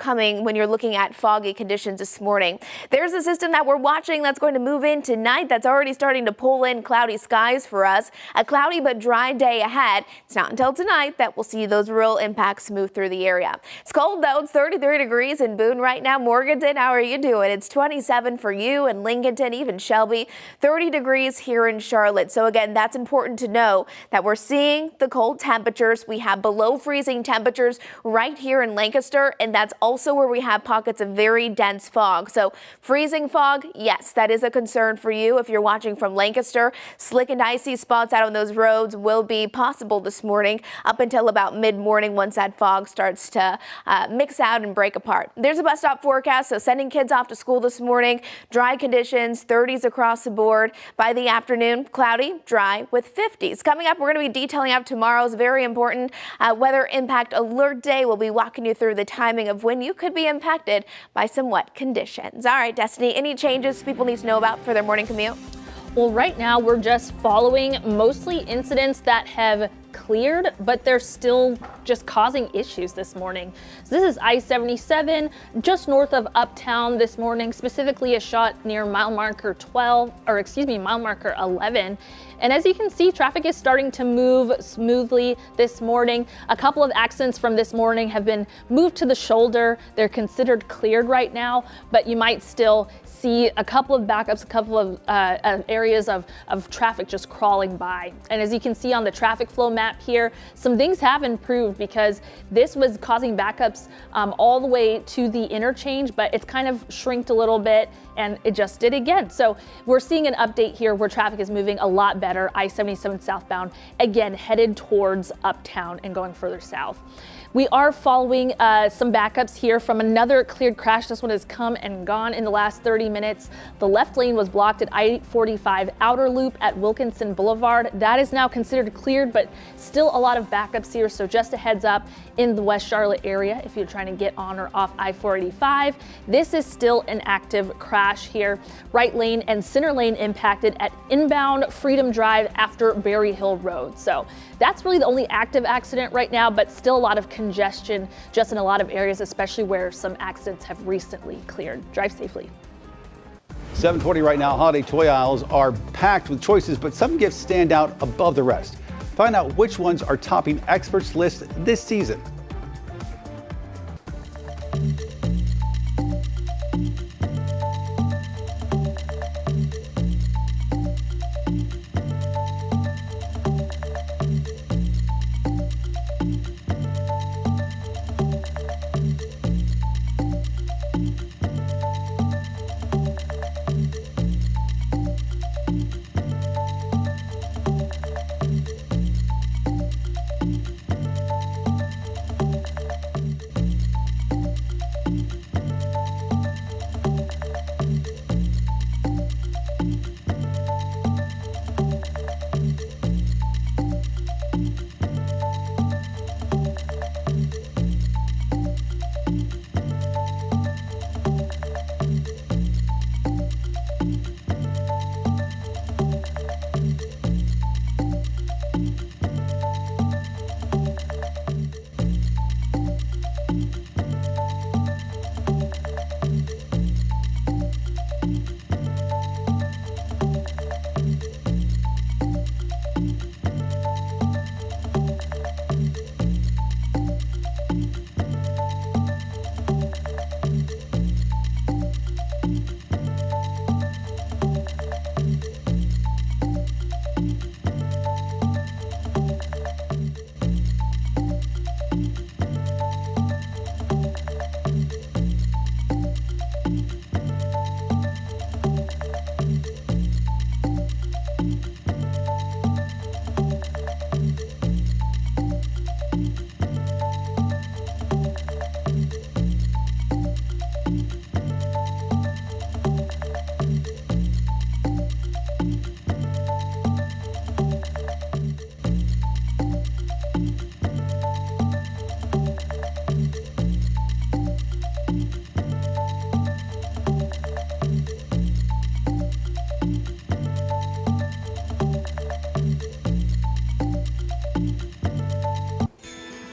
looking at foggy conditions this morning. There's a system that we're watching that's going to move in tonight that's already starting to pull in cloudy skies for us. A cloudy but dry day ahead. It's not until tonight that we'll see those real impacts move through the area. It's cold though. It's 33 degrees in Boone right now. Morganton, how are you doing? It's 27 for you and Lincolnton, even Shelby. 30 degrees here in Charlotte. So again, that's important to know that we're seeing the cold temperatures. We have below freezing temperatures right here in Lancaster, and that's also where we have pockets of very dense fog. So freezing fog, yes, that is a concern for you if you're watching from Lancaster. Slick and icy spots out on those roads will be possible this morning up until about mid-morning once that fog starts to mix out and break apart. There's a bus stop forecast, so sending kids off to school this morning. Dry conditions, 30s across the board. By the afternoon, cloudy, dry with 50s. Coming up, we're going to be detailing out tomorrow's very important weather impact alert day. We'll be walking you through the timing of when you could be impacted by some wet conditions. All right, Destiny, any changes people need to know about for their morning commute? Well, right now we're just following mostly incidents that have cleared, but they're still just causing issues this morning. So this is I-77 just north of Uptown this morning, specifically a shot near mile marker 11. And as you can see, traffic is starting to move smoothly this morning. A couple of accidents from this morning have been moved to the shoulder. They're considered cleared right now, but you might still see a couple of backups, a couple of areas of traffic just crawling by. And as you can see on the traffic flow map here, some things have improved because this was causing backups all the way to the interchange, but it's kind of shrinked a little bit and it just did again. So we're seeing an update here where traffic is moving a lot better. I-77 southbound, again, headed towards Uptown and going further south. We are following some backups here from another cleared crash. This one has come and gone in the last 30 minutes. The left lane was blocked at I-45 outer loop at Wilkinson Boulevard. That is now considered cleared, but Still a lot of backups here, so just a heads up in the West Charlotte area if you're trying to get on or off I-485. This is still an active crash here. Right lane and center lane impacted at inbound Freedom Drive after Berry Hill Road. So that's really the only active accident right now, but still a lot of congestion just in a lot of areas, especially where some accidents have recently cleared. Drive safely. 7:20 right now. Holiday toy aisles are packed with choices, but some gifts stand out above the rest. Find out which ones are topping experts' lists this season.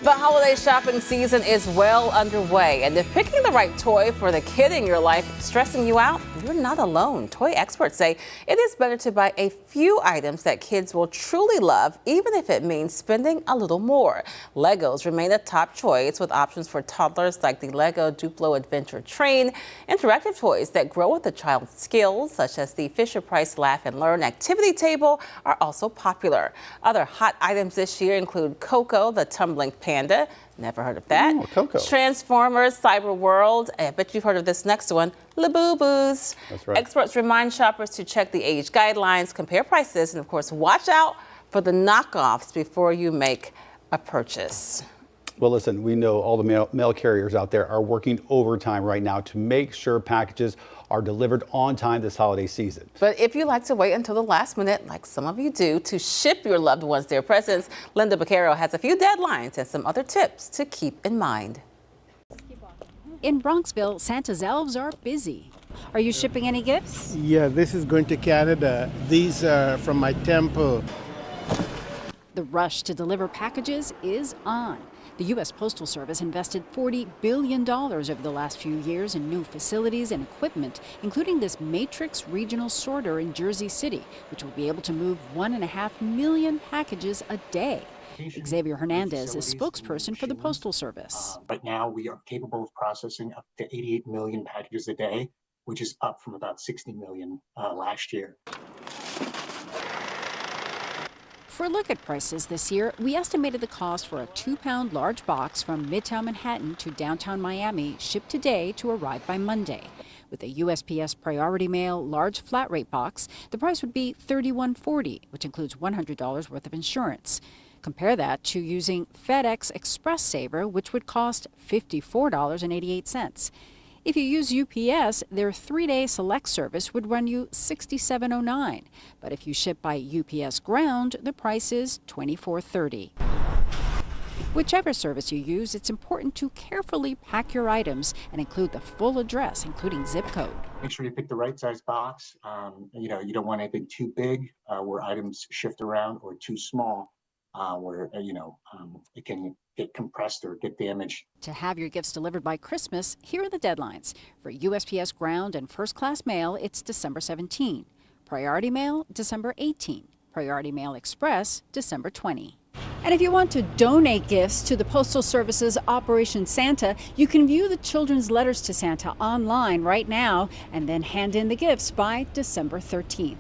The holiday shopping season is well underway, and if picking the right toy for the kid in your life is stressing you out, you're not alone. Toy experts say it is better to buy a few items that kids will truly love, even if it means spending a little more. Legos remain a top choice, with options for toddlers like the Lego Duplo Adventure Train. Interactive toys that grow with a child's skills, such as the Fisher-Price Laugh and Learn activity table, are also popular. Other hot items this year include Coco, the tumbling panda. Never heard of that. Oh, Coco. Transformers, Cyber World. I bet you've heard of this next one, Labubu's. That's right. Experts remind shoppers to check the age guidelines, compare prices, and of course, watch out for the knockoffs before you make a purchase. Well, listen, we know all the mail carriers out there are working overtime right now to make sure packages are delivered on time this holiday season. But if you like to wait until the last minute, like some of you do, to ship your loved ones their presents, Linda Baccaro has a few deadlines and some other tips to keep in mind. In Bronxville, Santa's elves are busy. Are you shipping any gifts? Yeah, this is going to Canada. These are from my temple. The rush to deliver packages is on. The U.S. Postal Service invested $40 billion over the last few years in new facilities and equipment, including this Matrix regional sorter in Jersey City, which will be able to move 1.5 million packages a day. Xavier Hernandez is spokesperson for the Postal Service. Right now, we are capable of processing up to 88 million packages a day, which is up from about 60 million last year. For a look at prices this year, we estimated the cost for a 2-pound large box from Midtown Manhattan to downtown Miami shipped today to arrive by Monday. With a USPS Priority Mail large flat rate box, the price would be $31.40, which includes $100 worth of insurance. Compare that to using FedEx Express Saver, which would cost $54.88. If you use UPS, their 3-day select service would run you $67.09. But if you ship by UPS Ground, the price is $24.30. Whichever service you use, it's important to carefully pack your items and include the full address, including zip code. Make sure you pick the right size box. You don't want anything too big where items shift around, or too small where it can get compressed or get damaged. To have your gifts delivered by Christmas, here are the deadlines. For USPS Ground and First Class Mail, it's December 17. Priority Mail, December 18. Priority Mail Express, December 20. And if you want to donate gifts to the Postal Service's Operation Santa, you can view the children's letters to Santa online right now and then hand in the gifts by December 13th.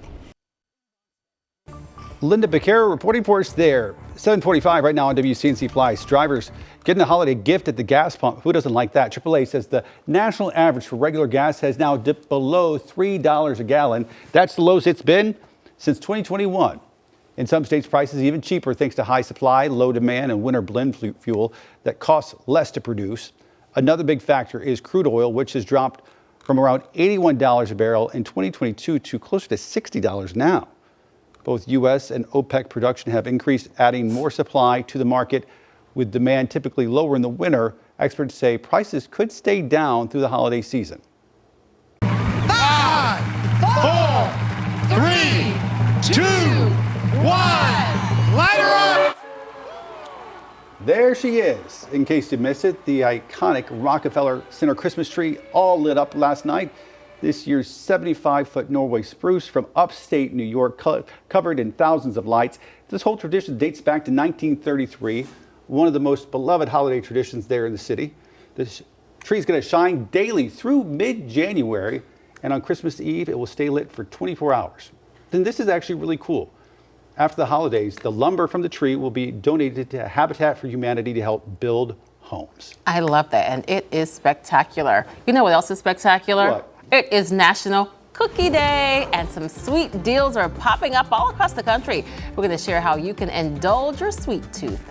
Linda Becerra reporting for us there. 7:45 right now on WCNC Flies. Drivers getting a holiday gift at the gas pump. Who doesn't like that? AAA says the national average for regular gas has now dipped below $3 a gallon. That's the lowest it's been since 2021. In some states, prices even cheaper thanks to high supply, low demand, and winter blend fuel that costs less to produce. Another big factor is crude oil, which has dropped from around $81 a barrel in 2022 to closer to $60 now. Both U.S. and OPEC production have increased, adding more supply to the market. With demand typically lower in the winter, experts say prices could stay down through the holiday season. 5, 4, 3, 2, 1. Light her up! There she is. In case you missed it, the iconic Rockefeller Center Christmas tree all lit up last night. This year's 75-foot Norway spruce from upstate New York, covered in thousands of lights. This whole tradition dates back to 1933, one of the most beloved holiday traditions there in the city. This tree is going to shine daily through mid-January, and on Christmas Eve, it will stay lit for 24 hours. Then this is actually really cool. After the holidays, the lumber from the tree will be donated to Habitat for Humanity to help build homes. I love that, and it is spectacular. You know what else is spectacular? What? It is National Cookie Day, and some sweet deals are popping up all across the country. We're going to share how you can indulge your sweet tooth.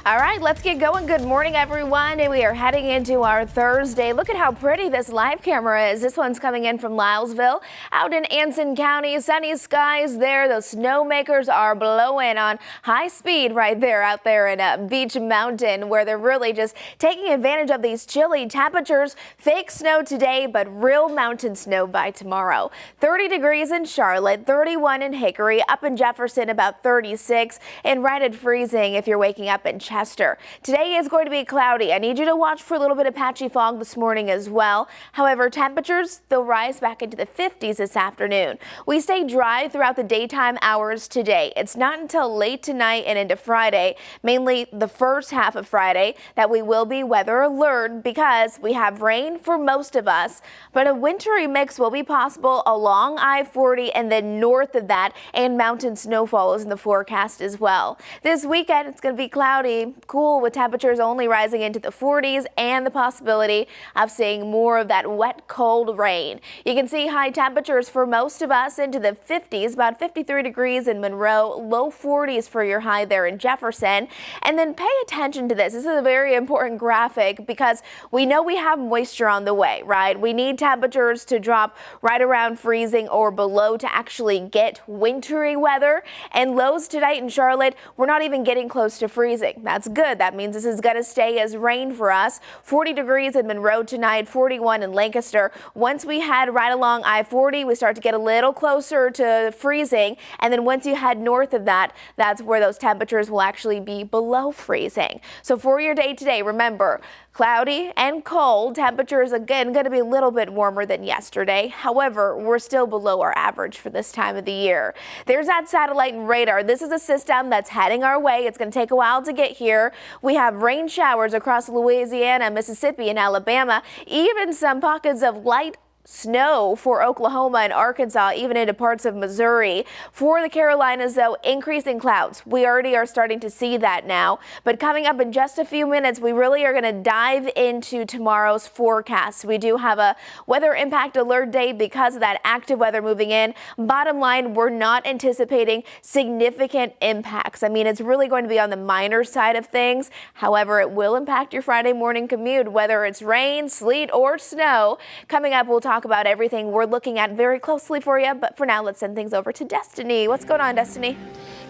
All right, let's get going. Good morning, everyone. And we are heading into our Thursday. Look at how pretty this live camera is. This one's coming in from Lylesville, out in Anson County. Sunny skies there. The snowmakers are blowing on high speed right there out there in Beach Mountain, where they're really just taking advantage of these chilly temperatures. Fake snow today, but real mountain snow by tomorrow. 30 degrees in Charlotte, 31 in Hickory, up in Jefferson about 36, and right at freezing if you're waking up in Chester. Today is going to be cloudy. I need you to watch for a little bit of patchy fog this morning as well. However, temperatures, they'll rise back into the 50s this afternoon. We stay dry throughout the daytime hours today. It's not until late tonight and into Friday, mainly the first half of Friday, that we will be weather alert because we have rain for most of us, but a wintry mix will be possible along I-40 and then north of that, and mountain snowfall is in the forecast as well. This weekend, it's going to be cloudy, cool, with temperatures only rising into the 40s and the possibility of seeing more of that wet, cold rain. You can see high temperatures for most of us into the 50s, about 53 degrees in Monroe, low 40s for your high there in Jefferson. And then pay attention to this. This is a very important graphic because we know we have moisture on the way, right? We need temperatures to drop right around freezing or below to actually get wintry weather. And lows tonight in Charlotte, we're not even getting close to freezing. That's good. That means this is going to stay as rain for us. 40 degrees in Monroe tonight, 41 in Lancaster. Once we head right along I-40, we start to get a little closer to freezing. And then once you head north of that, that's where those temperatures will actually be below freezing. So for your day today, remember, cloudy and cold. Temperatures again going to be a little bit warmer than yesterday. However, we're still below our average for this time of the year. There's that satellite and radar. This is a system that's heading our way. It's going to take a while to get here. We have rain showers across Louisiana, Mississippi, and Alabama. Even some pockets of light snow for Oklahoma and Arkansas, even into parts of Missouri. For the Carolinas, though, increasing clouds. We already are starting to see that now. But coming up in just a few minutes, we really are going to dive into tomorrow's forecast. We do have a weather impact alert day because of that active weather moving in. Bottom line, we're not anticipating significant impacts. I mean, it's really going to be on the minor side of things. However, it will impact your Friday morning commute, whether it's rain, sleet, or snow. Coming up, we'll talk about everything we're looking at very closely for you. But for now, let's send things over to Destiny. What's going on, Destiny?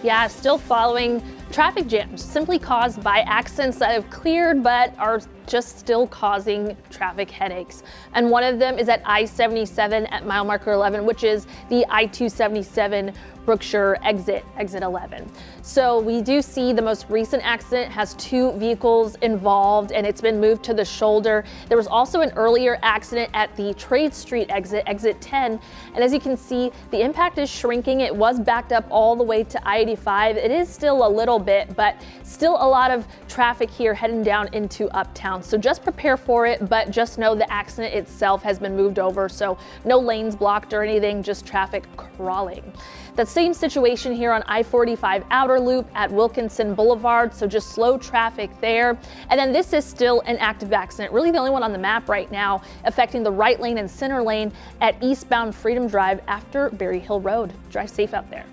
Yeah, still following traffic jams simply caused by accidents that have cleared but are just still causing traffic headaches. And one of them is at I-77 at mile marker 11, which is the I-277 Brookshire exit 11. So we do see the most recent accident has 2 vehicles involved and it's been moved to the shoulder. There was also an earlier accident at the Trade Street exit 10. And as you can see, the impact is shrinking. It was backed up all the way to I-85. It is still a little bit, but still a lot of traffic here heading down into Uptown. So just prepare for it, but just know the accident itself has been moved over. So no lanes blocked or anything, just traffic crawling. That same situation here on I-45 outer loop at Wilkinson Boulevard, so just slow traffic there. And then this is still an active accident, really the only one on the map right now, affecting the right lane and center lane at eastbound Freedom Drive after Berry Hill Road. Drive safe out there.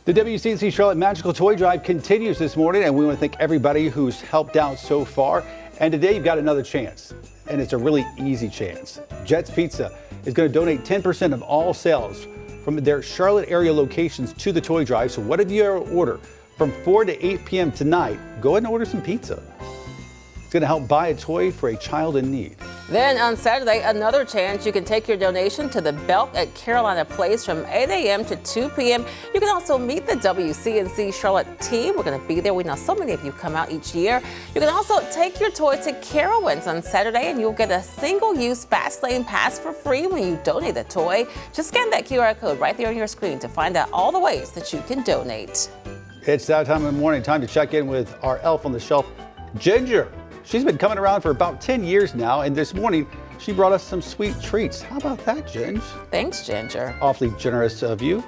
The WCNC Charlotte Magical Toy Drive continues this morning, and we want to thank everybody who's helped out so far. And today you've got another chance, and it's a really easy chance. Jet's Pizza is going to donate 10% of all sales from their Charlotte area locations to the toy drive. So whatever you order from 4 to 8 p.m. tonight, go ahead and order some pizza. It's going to help buy a toy for a child in need. Then on Saturday, another chance. You can take your donation to the Belk at Carolina Place from 8 a.m. to 2 p.m. You can also meet the WCNC Charlotte team. We're going to be there. We know so many of you come out each year. You can also take your toy to Carowinds on Saturday, and you'll get a single-use fast lane pass for free when you donate a toy. Just scan that QR code right there on your screen to find out all the ways that you can donate. It's that time in the morning. Time to check in with our elf on the shelf, Ginger. She's been coming around for about 10 years now, and this morning she brought us some sweet treats. How about that, Ginger? Thanks, Ginger. Awfully generous of you.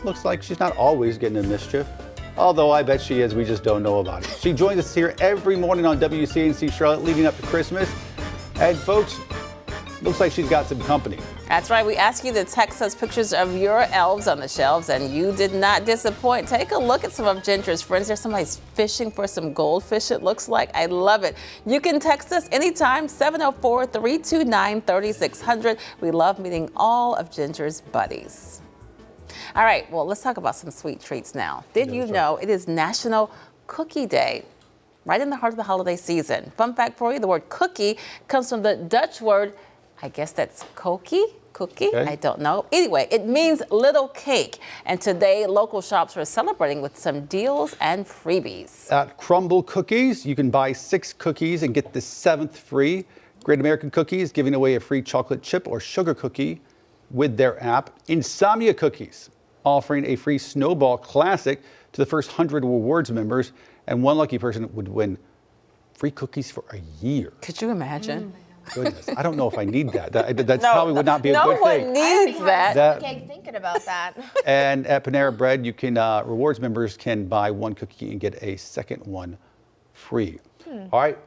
Looks like she's not always getting in mischief. Although I bet she is, we just don't know about it. She joins us here every morning on WCNC Charlotte leading up to Christmas. And folks, looks like she's got some company. That's right. We asked you to text us pictures of your elves on the shelves, and you did not disappoint. Take a look at some of Ginger's friends. There's somebody's fishing for some goldfish, it looks like. I love it. You can text us anytime, 704-329-3600. We love meeting all of Ginger's buddies. All right, well, let's talk about some sweet treats now. Did you know it is National Cookie Day? Right in the heart of the holiday season. Fun fact for you, the word cookie comes from the Dutch word, I guess that's cookie? Okay. I don't know. Anyway, it means little cake. And today, local shops are celebrating with some deals and freebies. At Crumble Cookies, you can buy 6 cookies and get the 7th free. Great American Cookies giving away a free chocolate chip or sugar cookie with their app. Insomnia Cookies offering a free Snowball Classic to the first 100 rewards members. And one lucky person would win free cookies for a year. Could you imagine? Goodness, I don't know if I need that. That probably would not be a good thing. No one needs that. Okay, thinking about that. And at Panera Bread, you can rewards members can buy 1 cookie and get a second one free. All right,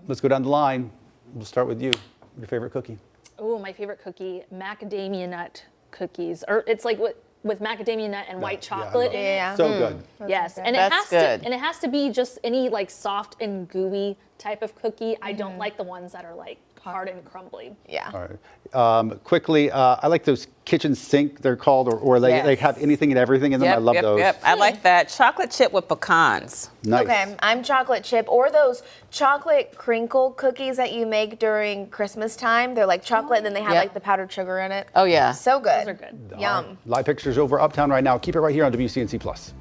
let's go down the line. We'll start with you. Your favorite cookie? Oh, my favorite cookie, macadamia nut cookies. Or it's like with macadamia nut and white chocolate. Yeah. So good. Yes, and That's it has to be just any like soft and gooey type of cookie. I don't like the ones that are like hard and crumbly. Yeah. All right. Quickly, I like those kitchen sink, they're called, or they have anything and everything in them. I love those. Yep, I like that. Chocolate chip with pecans. Nice. Okay, I'm chocolate chip, or those chocolate crinkle cookies that you make during Christmas time. They're like chocolate, and then they have like the powdered sugar in it. Oh, yeah. So good. Those are good. Yum. Right. Live pictures over Uptown right now. Keep it right here on WCNC Plus.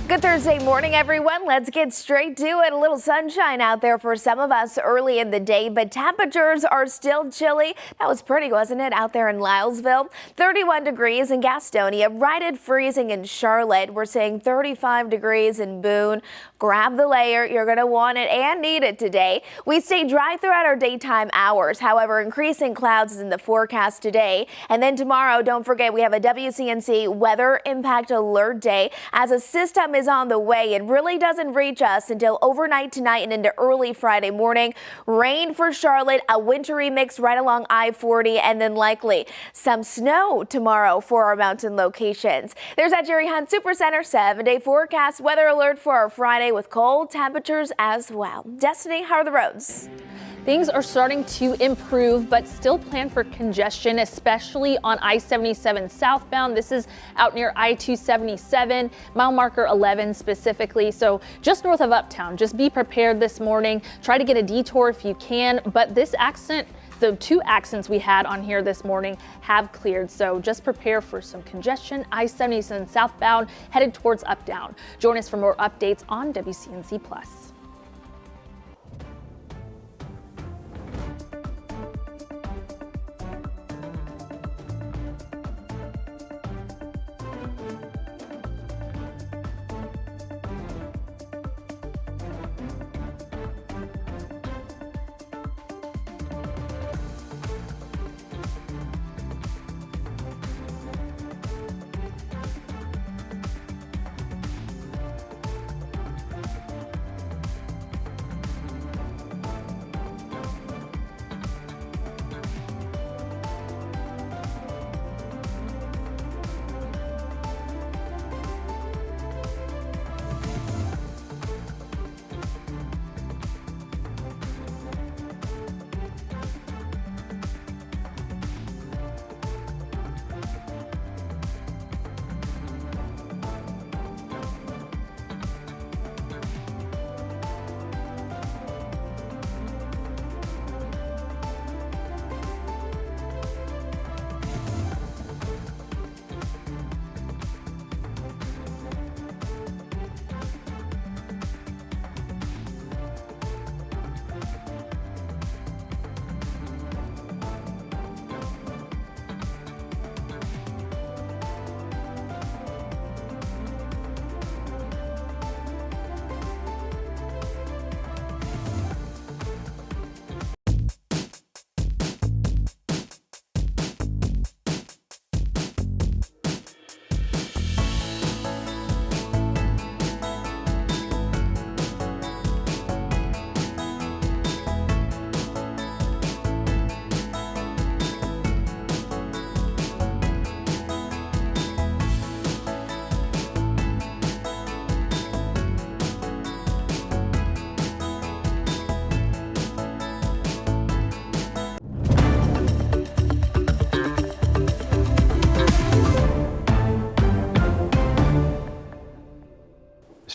Good Thursday morning, everyone. Let's get straight to it. A little sunshine out there for some of us early in the day, but temperatures are still chilly. That was pretty, wasn't it, out there in Lylesville? 31 degrees in Gastonia, right at freezing in Charlotte. We're saying 35 degrees in Boone. Grab the layer. You're going to want it and need it today. We stay dry throughout our daytime hours. However, increasing clouds is in the forecast today. And then tomorrow, don't forget, we have a WCNC weather impact alert day. As a system is on the way, it really doesn't reach us until overnight tonight and into early Friday morning. Rain for Charlotte, a wintry mix right along I-40, and then likely some snow tomorrow for our mountain locations. There's that Jerry Hunt Supercenter 7-day forecast weather alert for our Friday with cold temperatures as well. Destiny, how are the roads? Things are starting to improve, but still plan for congestion, especially on I-77 southbound. This is out near I-277, mile marker 11 specifically. So just north of Uptown. Just be prepared this morning. Try to get a detour if you can. But this accident, the 2 accidents we had on here this morning have cleared. So just prepare for some congestion. I-77 southbound headed towards Uptown. Join us for more updates on WCNC Plus.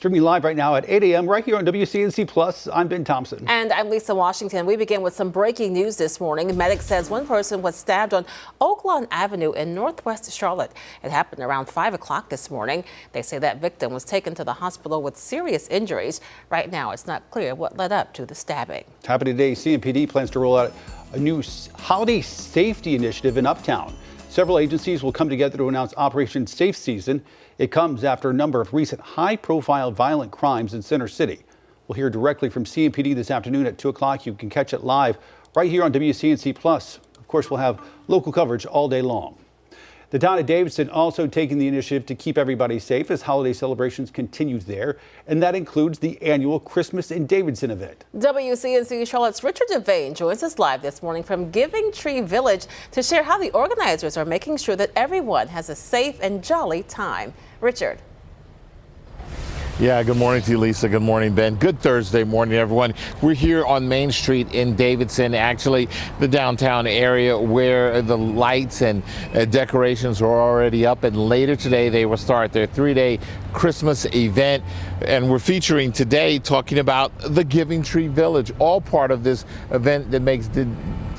Streaming live right now at 8 a.m. right here on WCNC Plus. I'm Ben Thompson. And I'm Lisa Washington. We begin with some breaking news this morning. Medic says one person was stabbed on Oaklawn Avenue in Northwest Charlotte. It happened around 5 o'clock this morning. They say that victim was taken to the hospital with serious injuries. Right now, it's not clear what led up to the stabbing. Happening today, CMPD plans to roll out a new holiday safety initiative in Uptown. Several agencies will come together to announce Operation Safe Season. It comes after a number of recent high-profile violent crimes in Center City. We'll hear directly from CMPD this afternoon at 2 o'clock. You can catch it live right here on WCNC Plus. Of course, we'll have local coverage all day long. The town of Davidson also taking the initiative to keep everybody safe as holiday celebrations continue there, and that includes the annual Christmas in Davidson event. WCNC Charlotte's Richard Devane joins us live this morning from Giving Tree Village to share how the organizers are making sure that everyone has a safe and jolly time. Richard. Yeah, good morning to you, Lisa. Good morning, Ben. Good Thursday morning, everyone. We're here on Main Street in Davidson, actually the downtown area where the lights and decorations are already up. And later today, they will start their 3-day Christmas event. And we're featuring today talking about the Giving Tree Village, all part of this event that makes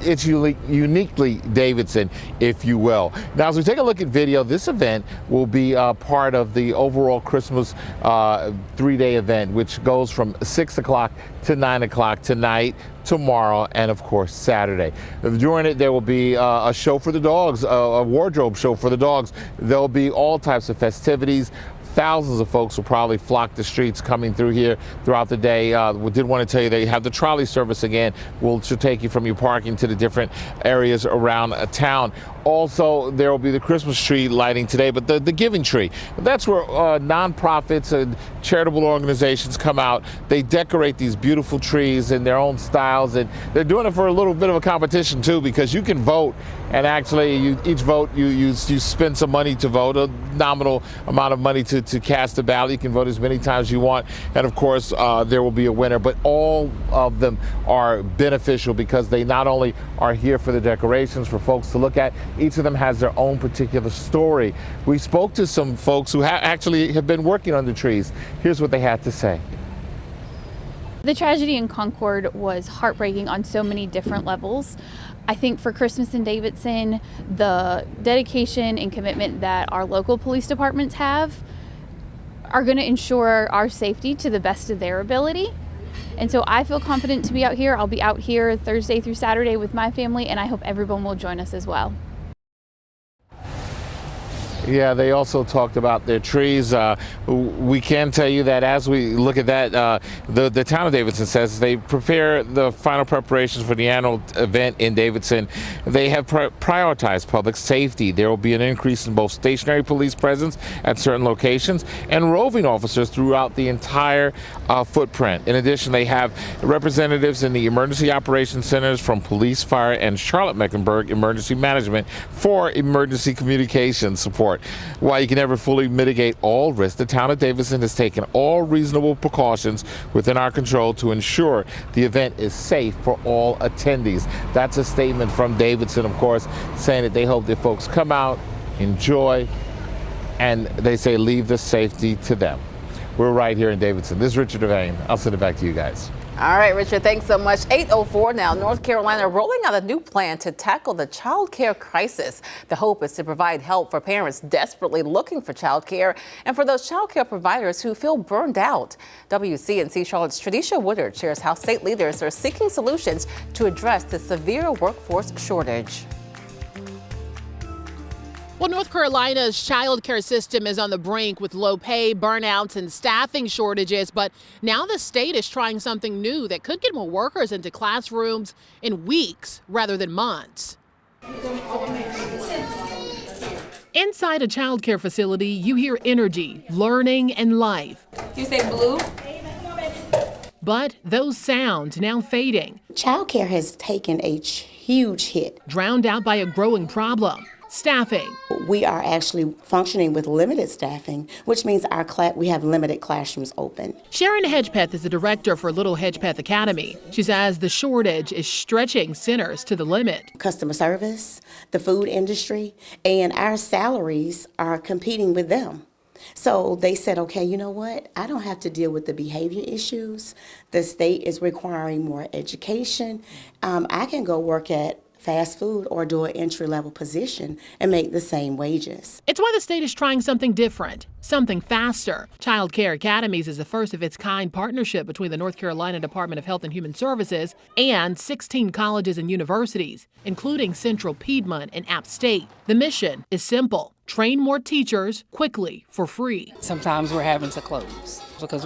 it's uniquely Davidson, if you will. Now, as we take a look at video, this event will be part of the overall Christmas 3-day event, which goes from 6 o'clock to 9 o'clock tonight, tomorrow, and of course Saturday. During it, there will be a show for the dogs, a wardrobe show for the dogs. There'll be all types of festivities. Thousands of folks will probably flock the streets coming through here throughout the day. We did want to tell you they have the trolley service again, which will take you from your parking to the different areas around town. Also, there will be the Christmas tree lighting today, but the Giving Tree. That's where nonprofits and charitable organizations come out. They decorate these beautiful trees in their own styles, and they're doing it for a little bit of a competition too, because you can vote, and actually each vote you spend some money to vote, a nominal amount of money to cast a ballot. You can vote as many times as you want, and of course there will be a winner, but all of them are beneficial because they not only are here for the decorations for folks to look at, each of them has their own particular story. We spoke to some folks who actually have been working on the trees. Here's what they had to say. The tragedy in Concord was heartbreaking on so many different levels. I think for Christmas in Davidson, the dedication and commitment that our local police departments have are going to ensure our safety to the best of their ability. And so I feel confident to be out here. I'll be out here Thursday through Saturday with my family, and I hope everyone will join us as well. Yeah, they also talked about their trees. We can tell you that as we look at that, the town of Davidson says they prepare the final preparations for the annual event in Davidson. They have prioritized public safety. There will be an increase in both stationary police presence at certain locations and roving officers throughout the entire footprint. In addition, they have representatives in the emergency operations centers from police, fire, and Charlotte-Mecklenburg Emergency Management for emergency communication support. While you can never fully mitigate all risks, the town of Davidson has taken all reasonable precautions within our control to ensure the event is safe for all attendees. That's a statement from Davidson, of course, saying that they hope that folks come out, enjoy, and they say leave the safety to them. We're right here in Davidson. This is Richard Devane. I'll send it back to you guys. All right, Richard, thanks so much. 8:04 now. North Carolina rolling out a new plan to tackle the child care crisis. The hope is to provide help for parents desperately looking for child care and for those child care providers who feel burned out. WCNC Charlotte's Tradisha Woodard shares how state leaders are seeking solutions to address the severe workforce shortage. Well, North Carolina's child care system is on the brink with low pay, burnouts, and staffing shortages. But now the state is trying something new that could get more workers into classrooms in weeks rather than months. Inside a child care facility, you hear energy, learning, and life. You say blue? But those sounds now fading. Child care has taken a huge hit. Drowned out by a growing problem. Staffing. We are actually functioning with limited staffing, which means we have limited classrooms open. Sharon Hedgepeth is the director for Little Hedgepeth Academy. She says the shortage is stretching centers to the limit. Customer service, the food industry, and our salaries are competing with them. So they said, okay, you know what? I don't have to deal with the behavior issues. The state is requiring more education. I can go work at fast food or do an entry-level position and make the same wages. It's why the state is trying something different, something faster. Child Care Academies is the first of its kind partnership between the North Carolina Department of Health and Human Services and 16 colleges and universities, including Central Piedmont and App State. The mission is simple: train more teachers quickly for free. Sometimes we're having to close because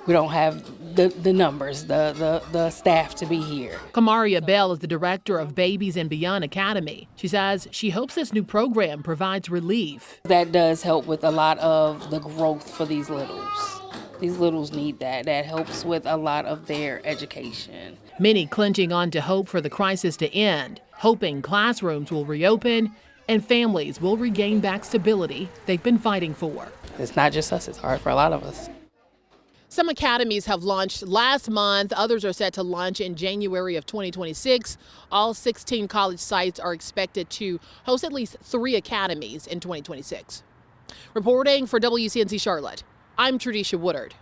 we don't have the numbers, the staff to be here. Kamaria Bell is the director of Babies and Beyond Academy. She says she hopes this new program provides relief. That does help with a lot of the growth for these littles. These littles need that. That helps with a lot of their education. Many clenching on to hope for the crisis to end, hoping classrooms will reopen and families will regain back stability they've been fighting for. It's not just us, it's hard for a lot of us. Some academies have launched last month. Others are set to launch in January of 2026. All 16 college sites are expected to host at least 3 academies in 2026. Reporting for WCNC Charlotte, I'm Trudisha Woodard.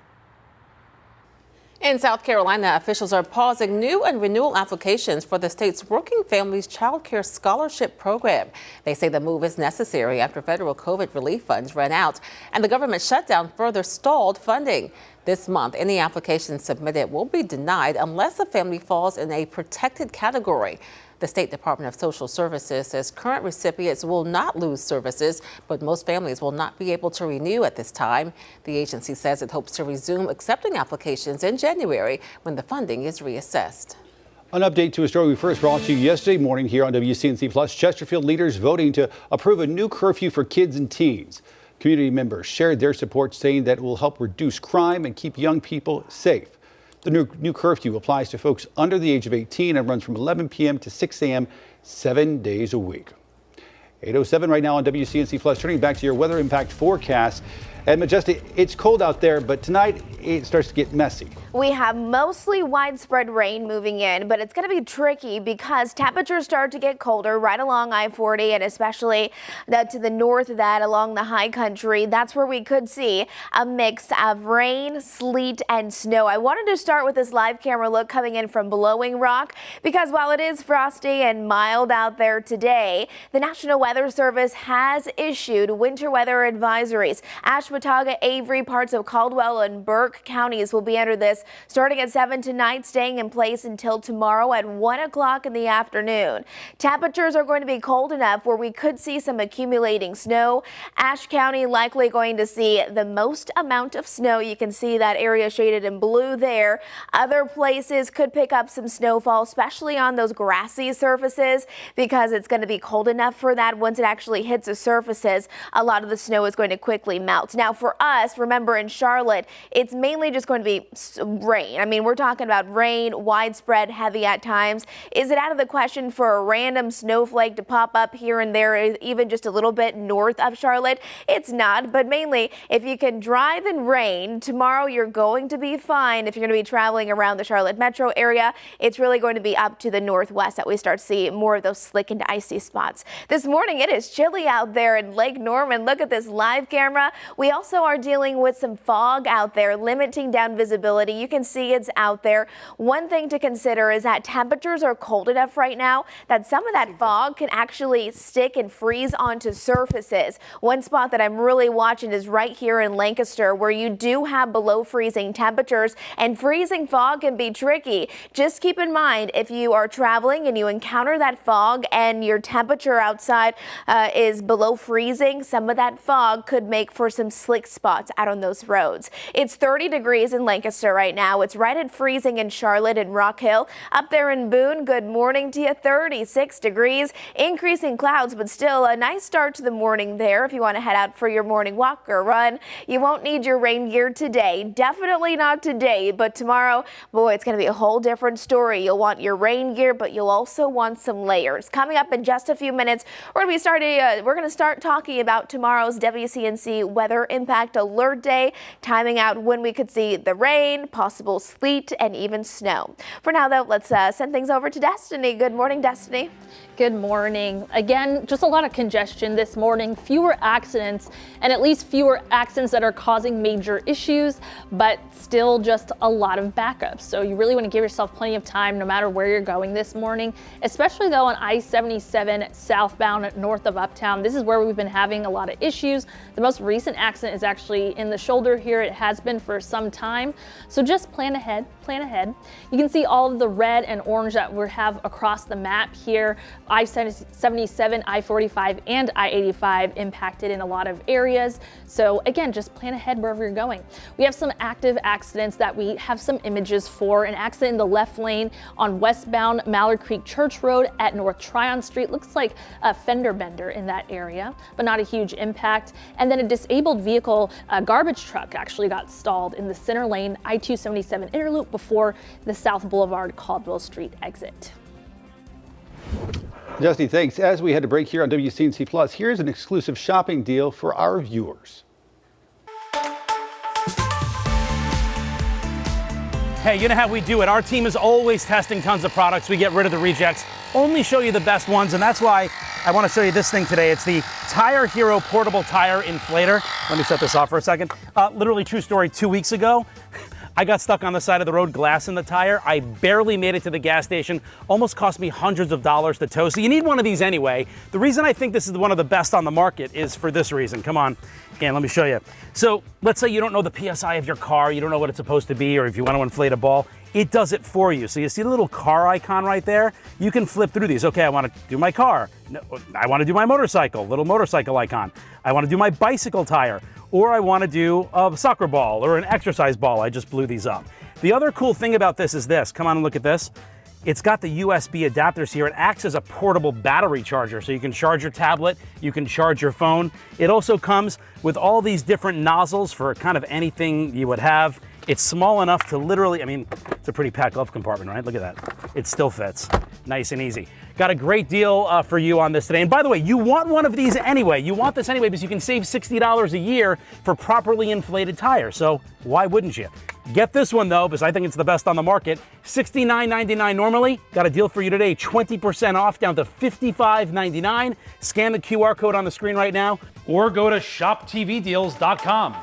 In South Carolina, officials are pausing new and renewal applications for the state's Working Families Child Care Scholarship Program. They say the move is necessary after federal COVID relief funds ran out and the government shutdown further stalled funding. This month, any applications submitted will be denied unless a family falls in a protected category. The State Department of Social Services says current recipients will not lose services, but most families will not be able to renew at this time. The agency says it hopes to resume accepting applications in January when the funding is reassessed. An update to a story we first brought to you yesterday morning here on WCNC Plus. Chesterfield leaders voting to approve a new curfew for kids and teens. Community members shared their support, saying that it will help reduce crime and keep young people safe. The new curfew applies to folks under the age of 18 and runs from 11 p.m. to 6 a.m. 7 days a week. 8:07 right now on WCNC Plus. Turning back to your weather impact forecast. And Majestic, it's cold out there, but tonight it starts to get messy. We have mostly widespread rain moving in, but it's going to be tricky because temperatures start to get colder right along I-40 and especially to the north of that along the high country. That's where we could see a mix of rain, sleet, and snow. I wanted to start with this live camera look coming in from Blowing Rock because while it is frosty and mild out there today, the National Weather Service has issued winter weather advisories. Watauga, Avery, parts of Caldwell and Burke counties will be under this starting at 7 tonight, staying in place until tomorrow at 1 o'clock in the afternoon. Temperatures are going to be cold enough where we could see some accumulating snow. Ashe County likely going to see the most amount of snow. You can see that area shaded in blue there. Other places could pick up some snowfall, especially on those grassy surfaces because it's going to be cold enough for that. Once it actually hits the surfaces, a lot of the snow is going to quickly melt. Now for us, remember in Charlotte, it's mainly just going to be rain. I mean, we're talking about rain, widespread, heavy at times. Is it out of the question for a random snowflake to pop up here and there, even just a little bit north of Charlotte? It's not, but mainly if you can drive in rain, tomorrow you're going to be fine. If you're going to be traveling around the Charlotte metro area, it's really going to be up to the northwest that we start to see more of those slick and icy spots. This morning, it is chilly out there in Lake Norman. Look at this live camera. We also are dealing with some fog out there, limiting down visibility. You can see it's out there. One thing to consider is that temperatures are cold enough right now that some of that fog can actually stick and freeze onto surfaces. One spot that I'm really watching is right here in Lancaster, where you do have below freezing temperatures, and freezing fog can be tricky. Just keep in mind, if you are traveling and you encounter that fog and your temperature outside is below freezing, some of that fog could make for some slick spots out on those roads. It's 30 degrees in Lancaster right now. It's right at freezing in Charlotte and Rock Hill. Up there in Boone, good morning to you, 36 degrees. Increasing clouds, but still a nice start to the morning there. If you want to head out for your morning walk or run, you won't need your rain gear today. Definitely not today, but tomorrow, boy, it's going to be a whole different story. You'll want your rain gear, but you'll also want some layers. Coming up in just a few minutes, we're going to start talking about tomorrow's WCNC weather Severe Impact Alert Day, timing out when we could see the rain, possible sleet, and even snow. For now, though, let's send things over to Destiny. Good morning, Destiny. Good morning. Again, just a lot of congestion this morning, fewer accidents, and at least fewer accidents that are causing major issues, but still just a lot of backups. So you really want to give yourself plenty of time no matter where you're going this morning, especially though on I-77 southbound north of Uptown. This is where we've been having a lot of issues. The most recent accident is actually in the shoulder here. It has been for some time. So just plan ahead, plan ahead. You can see all of the red and orange that we have across the map here. I-77, I-45, and I-85 impacted in a lot of areas. So again, just plan ahead wherever you're going. We have some active accidents that we have some images for. An accident in the left lane on westbound Mallard Creek Church Road at North Tryon Street. Looks like a fender bender in that area, but not a huge impact. And then a disabled vehicle, a garbage truck, actually got stalled in the center lane I-277 interloop before the South Boulevard Caldwell Street exit. Dusty, thanks. As we had to break here on WCNC Plus, here's an exclusive shopping deal for our viewers. Hey, you know how we do it. Our team is always testing tons of products. We get rid of the rejects, only show you the best ones, and that's why I want to show you this thing today. It's the Tire Hero Portable Tire Inflator. Let me shut this off for a second. Literally true story, 2 weeks ago, I got stuck on the side of the road, glass in the tire. I barely made it to the gas station. Almost cost me hundreds of dollars to tow. So you need one of these anyway. The reason I think this is one of the best on the market is for this reason. Come on, and let me show you. So let's say you don't know the PSI of your car, you don't know what it's supposed to be, or if you want to inflate a ball, it does it for you. So you see the little car icon right there? You can flip through these. Okay, I want to do my car. No, I want to do my motorcycle, little motorcycle icon. I want to do my bicycle tire. Or I want to do a soccer ball or an exercise ball. I just blew these up. The other cool thing about this is this. Come on and look at this. It's got the USB adapters here. It acts as a portable battery charger, so you can charge your tablet, you can charge your phone. It also comes with all these different nozzles for kind of anything you would have. It's small enough to literally, I mean, it's a pretty packed glove compartment, right? Look at that. It still fits. Nice and easy. Got a great deal for you on this today. And by the way, you want one of these anyway. You want this anyway because you can save $60 a year for properly inflated tires. So why wouldn't you? Get this one though, because I think it's the best on the market. $69.99 normally. Got a deal for you today. 20% off down to $55.99. Scan the QR code on the screen right now or go to shoptvdeals.com.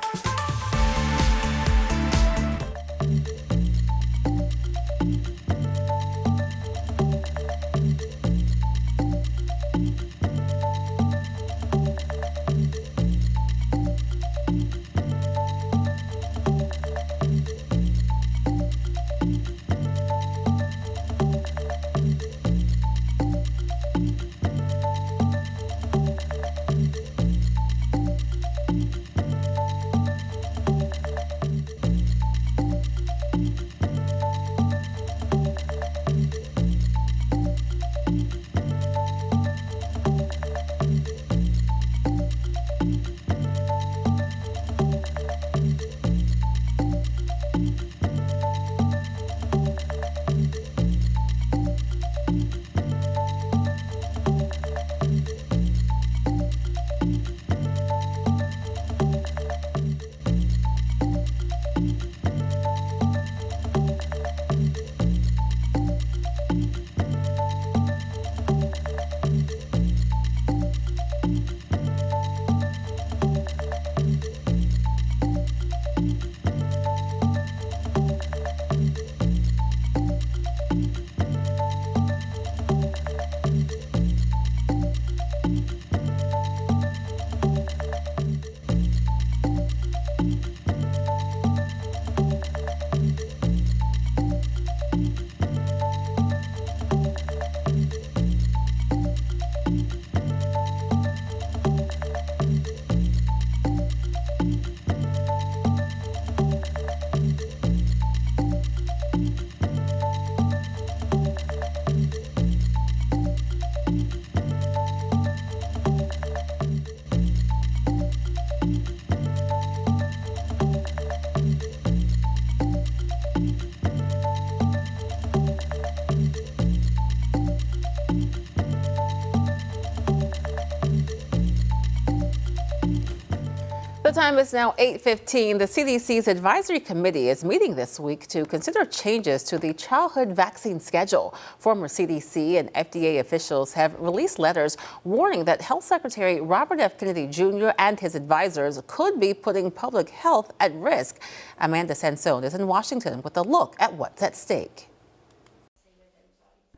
The time is now 8:15. The CDC's advisory committee is meeting this week to consider changes to the childhood vaccine schedule. Former CDC and FDA officials have released letters warning that Health Secretary Robert F. Kennedy Jr. and his advisors could be putting public health at risk. Amanda Sansone is in Washington with a look at what's at stake.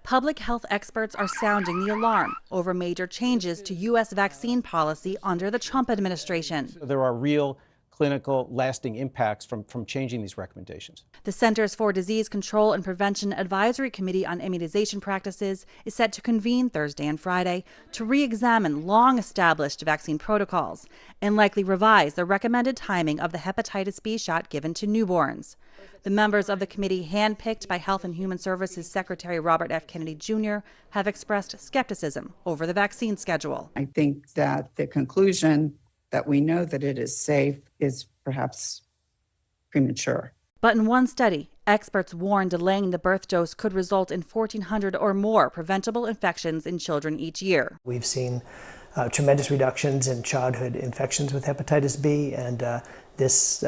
Public health experts are sounding the alarm over major changes to U.S. vaccine policy under the Trump administration. There are real clinical lasting impacts from changing these recommendations. The Centers for Disease Control and Prevention Advisory Committee on Immunization Practices is set to convene Thursday and Friday to re-examine long-established vaccine protocols and likely revise the recommended timing of the hepatitis B shot given to newborns. The members of the committee, handpicked by Health and Human Services Secretary Robert F. Kennedy Jr., have expressed skepticism over the vaccine schedule. I think that the conclusion that we know that it is safe is perhaps premature. But in one study, experts warn delaying the birth dose could result in 1,400 or more preventable infections in children each year. We've seen tremendous reductions in childhood infections with hepatitis B, and this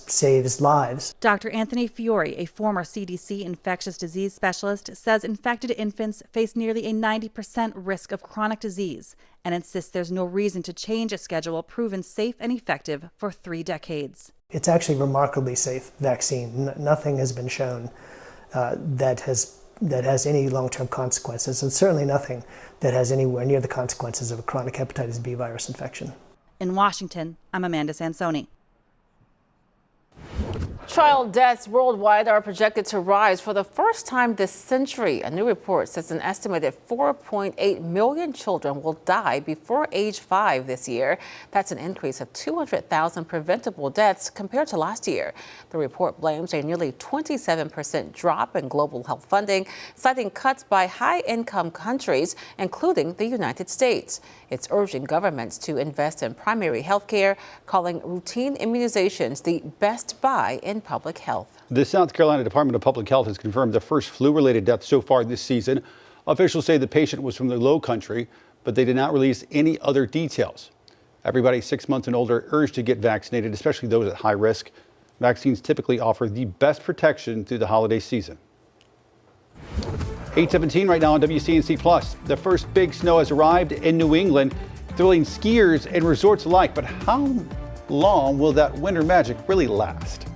saves lives. Dr. Anthony Fiore, a former CDC infectious disease specialist, says infected infants face nearly a 90% risk of chronic disease and insists there's no reason to change a schedule proven safe and effective for 3 decades. It's actually a remarkably safe vaccine. Nothing has been shown that has any long-term consequences, and certainly nothing that has anywhere near the consequences of a chronic hepatitis B virus infection. In Washington, I'm Amanda Sansone. Child deaths worldwide are projected to rise for the first time this century. A new report says an estimated 4.8 million children will die before age 5 this year. That's an increase of 200,000 preventable deaths compared to last year. The report blames a nearly 27% drop in global health funding, citing cuts by high-income countries, including the United States. It's urging governments to invest in primary health care, calling routine immunizations the best buy in public health. The South Carolina Department of Public Health has confirmed the first flu-related death so far this season. Officials say the patient was from the Low Country, but they did not release any other details. Everybody 6 months and older urged to get vaccinated, especially those at high risk. Vaccines typically offer the best protection through the holiday season. 8:17 right now on WCNC Plus. The first big snow has arrived in New England, thrilling skiers and resorts alike. But how long will that winter magic really last?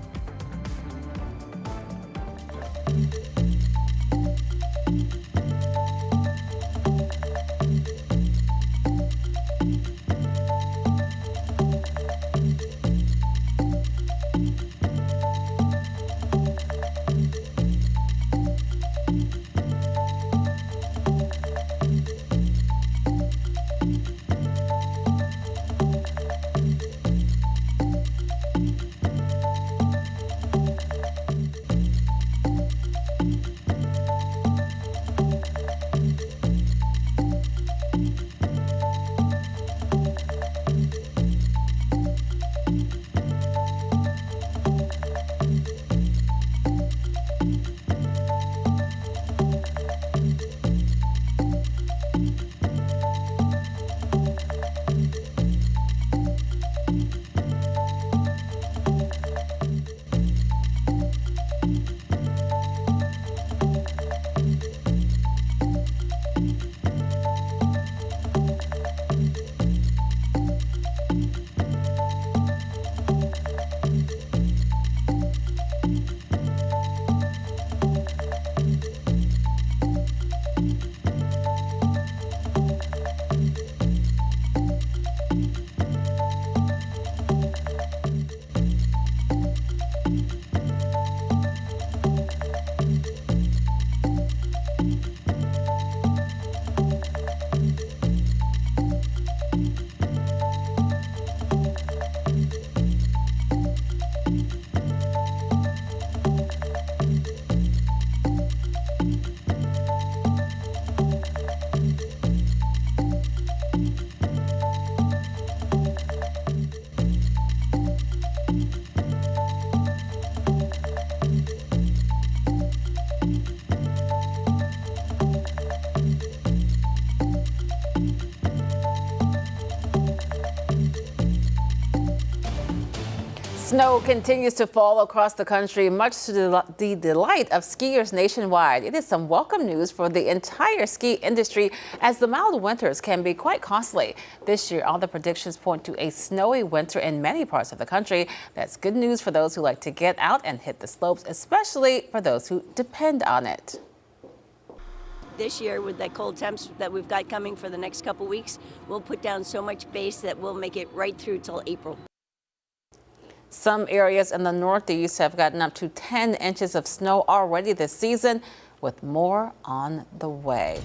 Snow continues to fall across the country, much to the delight of skiers nationwide. It is some welcome news for the entire ski industry, as the mild winters can be quite costly. This year, all the predictions point to a snowy winter in many parts of the country. That's good news for those who like to get out and hit the slopes, especially for those who depend on it. This year, with the cold temps that we've got coming for the next couple weeks, we'll put down so much base that we'll make it right through till April. Some areas in the Northeast have gotten up to 10 inches of snow already this season, with more on the way.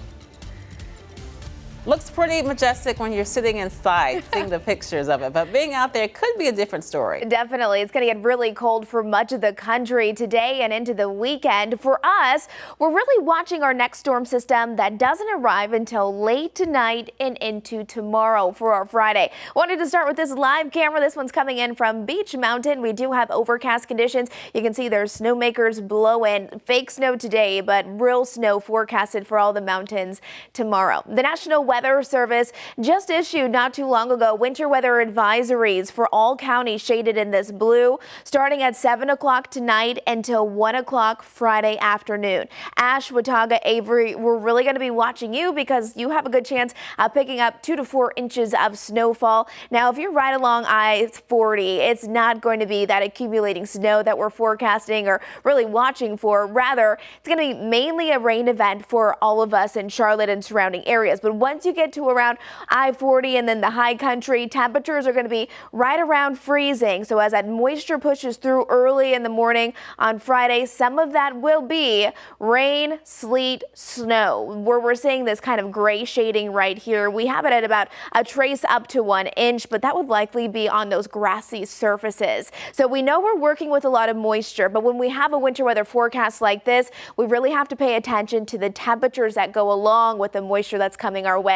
Looks pretty majestic when you're sitting inside seeing the pictures of it, but being out there could be a different story. Definitely. It's going to get really cold for much of the country today and into the weekend. For us, we're really watching our next storm system that doesn't arrive until late tonight and into tomorrow for our Friday. Wanted to start with this live camera. This one's coming in from Beach Mountain. We do have overcast conditions. You can see there's snowmakers blowing. Fake snow today, but real snow forecasted for all the mountains tomorrow. The National Weather Service just issued not too long ago winter weather advisories for all counties shaded in this blue, starting at 7 o'clock tonight until 1 o'clock Friday afternoon. Ash, Watauga, Avery, we're really going to be watching you because you have a good chance of picking up 2 to 4 inches of snowfall. Now, if you're right along I-40, it's not going to be that accumulating snow that we're forecasting or really watching for. Rather, it's going to be mainly a rain event for all of us in Charlotte and surrounding areas. But once you get to around I-40 and then the high country, temperatures are going to be right around freezing. So as that moisture pushes through early in the morning on Friday, some of that will be rain, sleet, snow, where we're seeing this kind of gray shading right here. We have it at about a trace up to 1 inch, but that would likely be on those grassy surfaces. So we know we're working with a lot of moisture, but when we have a winter weather forecast like this, we really have to pay attention to the temperatures that go along with the moisture that's coming our way.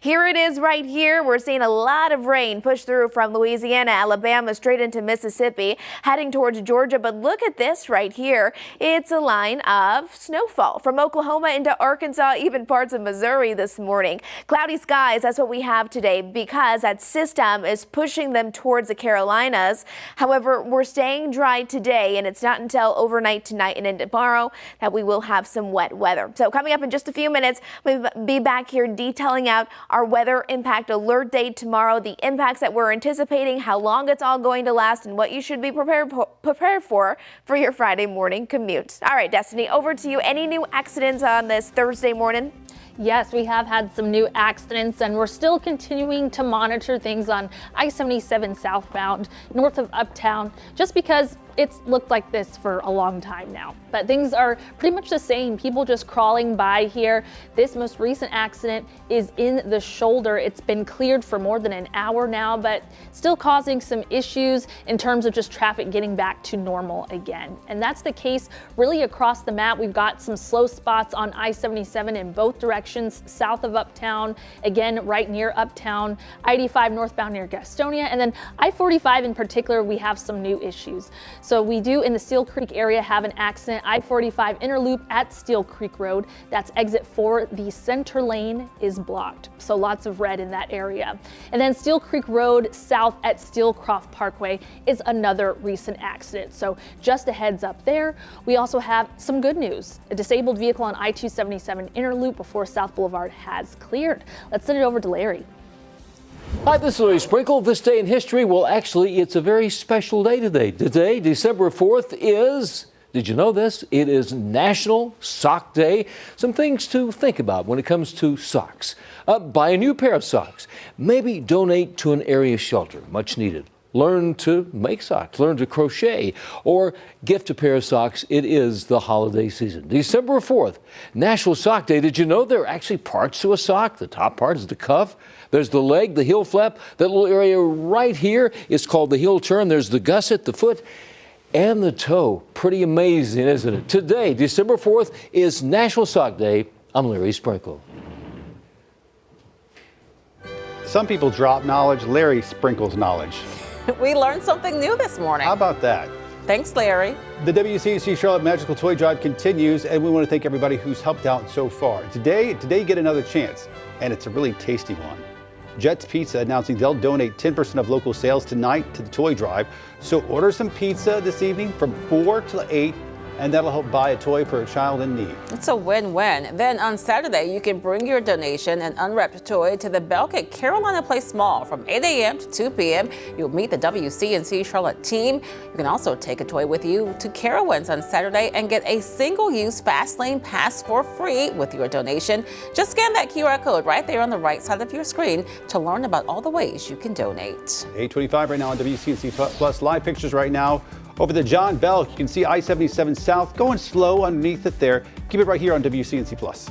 Here it is right here. We're seeing a lot of rain push through from Louisiana, Alabama, straight into Mississippi, heading towards Georgia. But look at this right here. It's a line of snowfall from Oklahoma into Arkansas, even parts of Missouri this morning. Cloudy skies, that's what we have today because that system is pushing them towards the Carolinas. However, we're staying dry today, and it's not until overnight tonight and into tomorrow that we will have some wet weather. So coming up in just a few minutes, we'll be back here detailing out our weather impact alert date tomorrow, the impacts that we're anticipating, how long it's all going to last, and what you should be prepared for your Friday morning commute. All right, Destiny, over to you. Any new accidents on this Thursday morning? Yes, we have had some new accidents, and we're still continuing to monitor things on I-77 southbound north of Uptown, just because it's looked like this for a long time now. But things are pretty much the same. People just crawling by here. This most recent accident is in the shoulder. It's been cleared for more than an hour now, but still causing some issues in terms of just traffic getting back to normal again. And that's the case really across the map. We've got some slow spots on I-77 in both directions, south of Uptown, again, right near Uptown, I-85 northbound near Gastonia, and then I-45 in particular, we have some new issues. So we do in the Steel Creek area have an accident, I-45 inner loop at Steel Creek Road. That's exit 4. The center lane is blocked. So lots of red in that area. And then Steel Creek Road south at Steelcroft Parkway is another recent accident. So just a heads up there. We also have some good news. A disabled vehicle on I-277 inner loop before South Boulevard has cleared. Let's send it over to Larry. Hi, this is Larry Sprinkle. This day in history, well, actually, it's a very special day today. Today, December 4th is, did you know this? It is National Sock Day. Some things to think about when it comes to socks. Buy a new pair of socks. Maybe donate to an area shelter, much needed. Learn to make socks, learn to crochet, or gift a pair of socks. It is the holiday season. December 4th, National Sock Day. Did you know there are actually parts to a sock? The top part is the cuff. There's the leg, the heel flap. That little area right here is called the heel turn. There's the gusset, the foot, and the toe. Pretty amazing, isn't it? Today, December 4th, is National Sock Day. I'm Larry Sprinkle. Some people drop knowledge. Larry sprinkles knowledge. We learned something new this morning. How about that? Thanks, Larry. The WCNC Charlotte Magical Toy Drive continues, and we want to thank everybody who's helped out so far. Today you get another chance, and it's a really tasty one. Jet's Pizza announcing they'll donate 10% of local sales tonight to the toy drive. So order some pizza this evening from 4 till 8. And that'll help buy a toy for a child in need. It's a win-win. Then on Saturday, you can bring your donation, an unwrapped toy, to the Belk at Carolina Place Mall from 8 a.m. to 2 p.m. You'll meet the WCNC Charlotte team. You can also take a toy with you to Carowinds on Saturday and get a single-use fast lane pass for free with your donation. Just scan that QR code right there on the right side of your screen to learn about all the ways you can donate. 8:25 right now on WCNC Plus. Live pictures right now. Over the John Belk, you can see I-77 South going slow underneath it there. Keep it right here on WCNC Plus.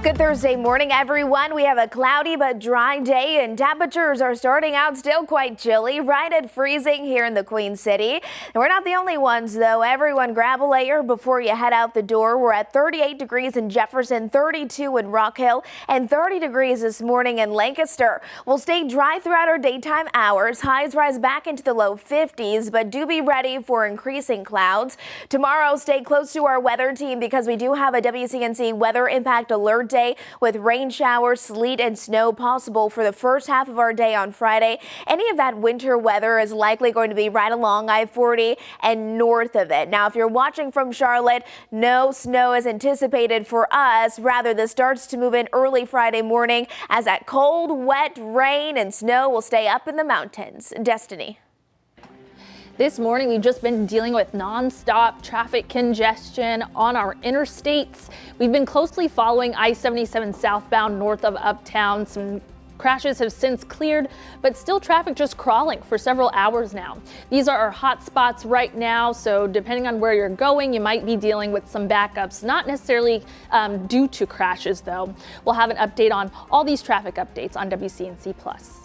Good Thursday morning, everyone. We have a cloudy but dry day, and temperatures are starting out still quite chilly, right at freezing here in the Queen City. And we're not the only ones, though. Everyone grab a layer before you head out the door. We're at 38 degrees in Jefferson, 32 in Rock Hill, and 30 degrees this morning in Lancaster. We'll stay dry throughout our daytime hours. Highs rise back into the low 50s, but do be ready for increasing clouds. Tomorrow, stay close to our weather team because we do have a WCNC weather impact alert day with rain showers, sleet, and snow possible for the first half of our day on Friday. Any of that winter weather is likely going to be right along I-40 and north of it. Now, if you're watching from Charlotte, no snow is anticipated for us. Rather, this starts to move in early Friday morning as that cold, wet rain and snow will stay up in the mountains. Destiny. This morning, we've just been dealing with nonstop traffic congestion on our interstates. We've been closely following I-77 southbound north of Uptown. Some crashes have since cleared, but still traffic just crawling for several hours now. These are our hot spots right now, so depending on where you're going, you might be dealing with some backups, not necessarily due to crashes, though. We'll have an update on all these traffic updates on WCNC Plus.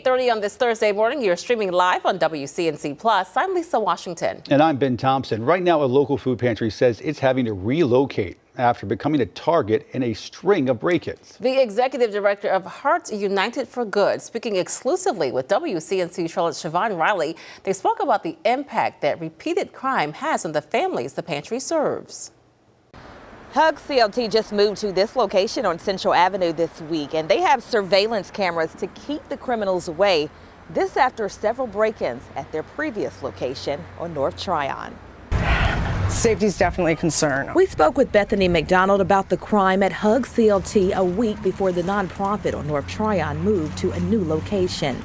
8:30 on this Thursday morning. You're streaming live on WCNC Plus. I'm Lisa Washington. And I'm Ben Thompson. Right now, a local food pantry says it's having to relocate after becoming a target in a string of break-ins. The executive director of Hearts United for Good, speaking exclusively with WCNC Charlotte's Siobhan Riley, they spoke about the impact that repeated crime has on the families the pantry serves. Hug CLT just moved to this location on Central Avenue this week, and they have surveillance cameras to keep the criminals away. This after several break-ins at their previous location on North Tryon. Safety is definitely a concern. We spoke with Bethany McDonald about the crime at Hug CLT a week before the nonprofit on North Tryon moved to a new location.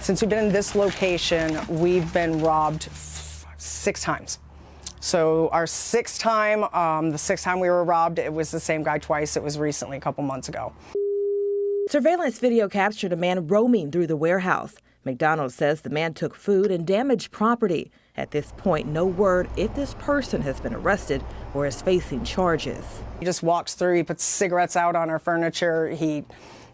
Since we've been in this location, we've been robbed 6 times. So our 6th time, the 6th time we were robbed, it was the same guy twice. It was recently, a couple months ago. Surveillance video captured a man roaming through the warehouse. McDonald says the man took food and damaged property. At this point, no word if this person has been arrested or is facing charges. He just walked through, he put cigarettes out on our furniture, he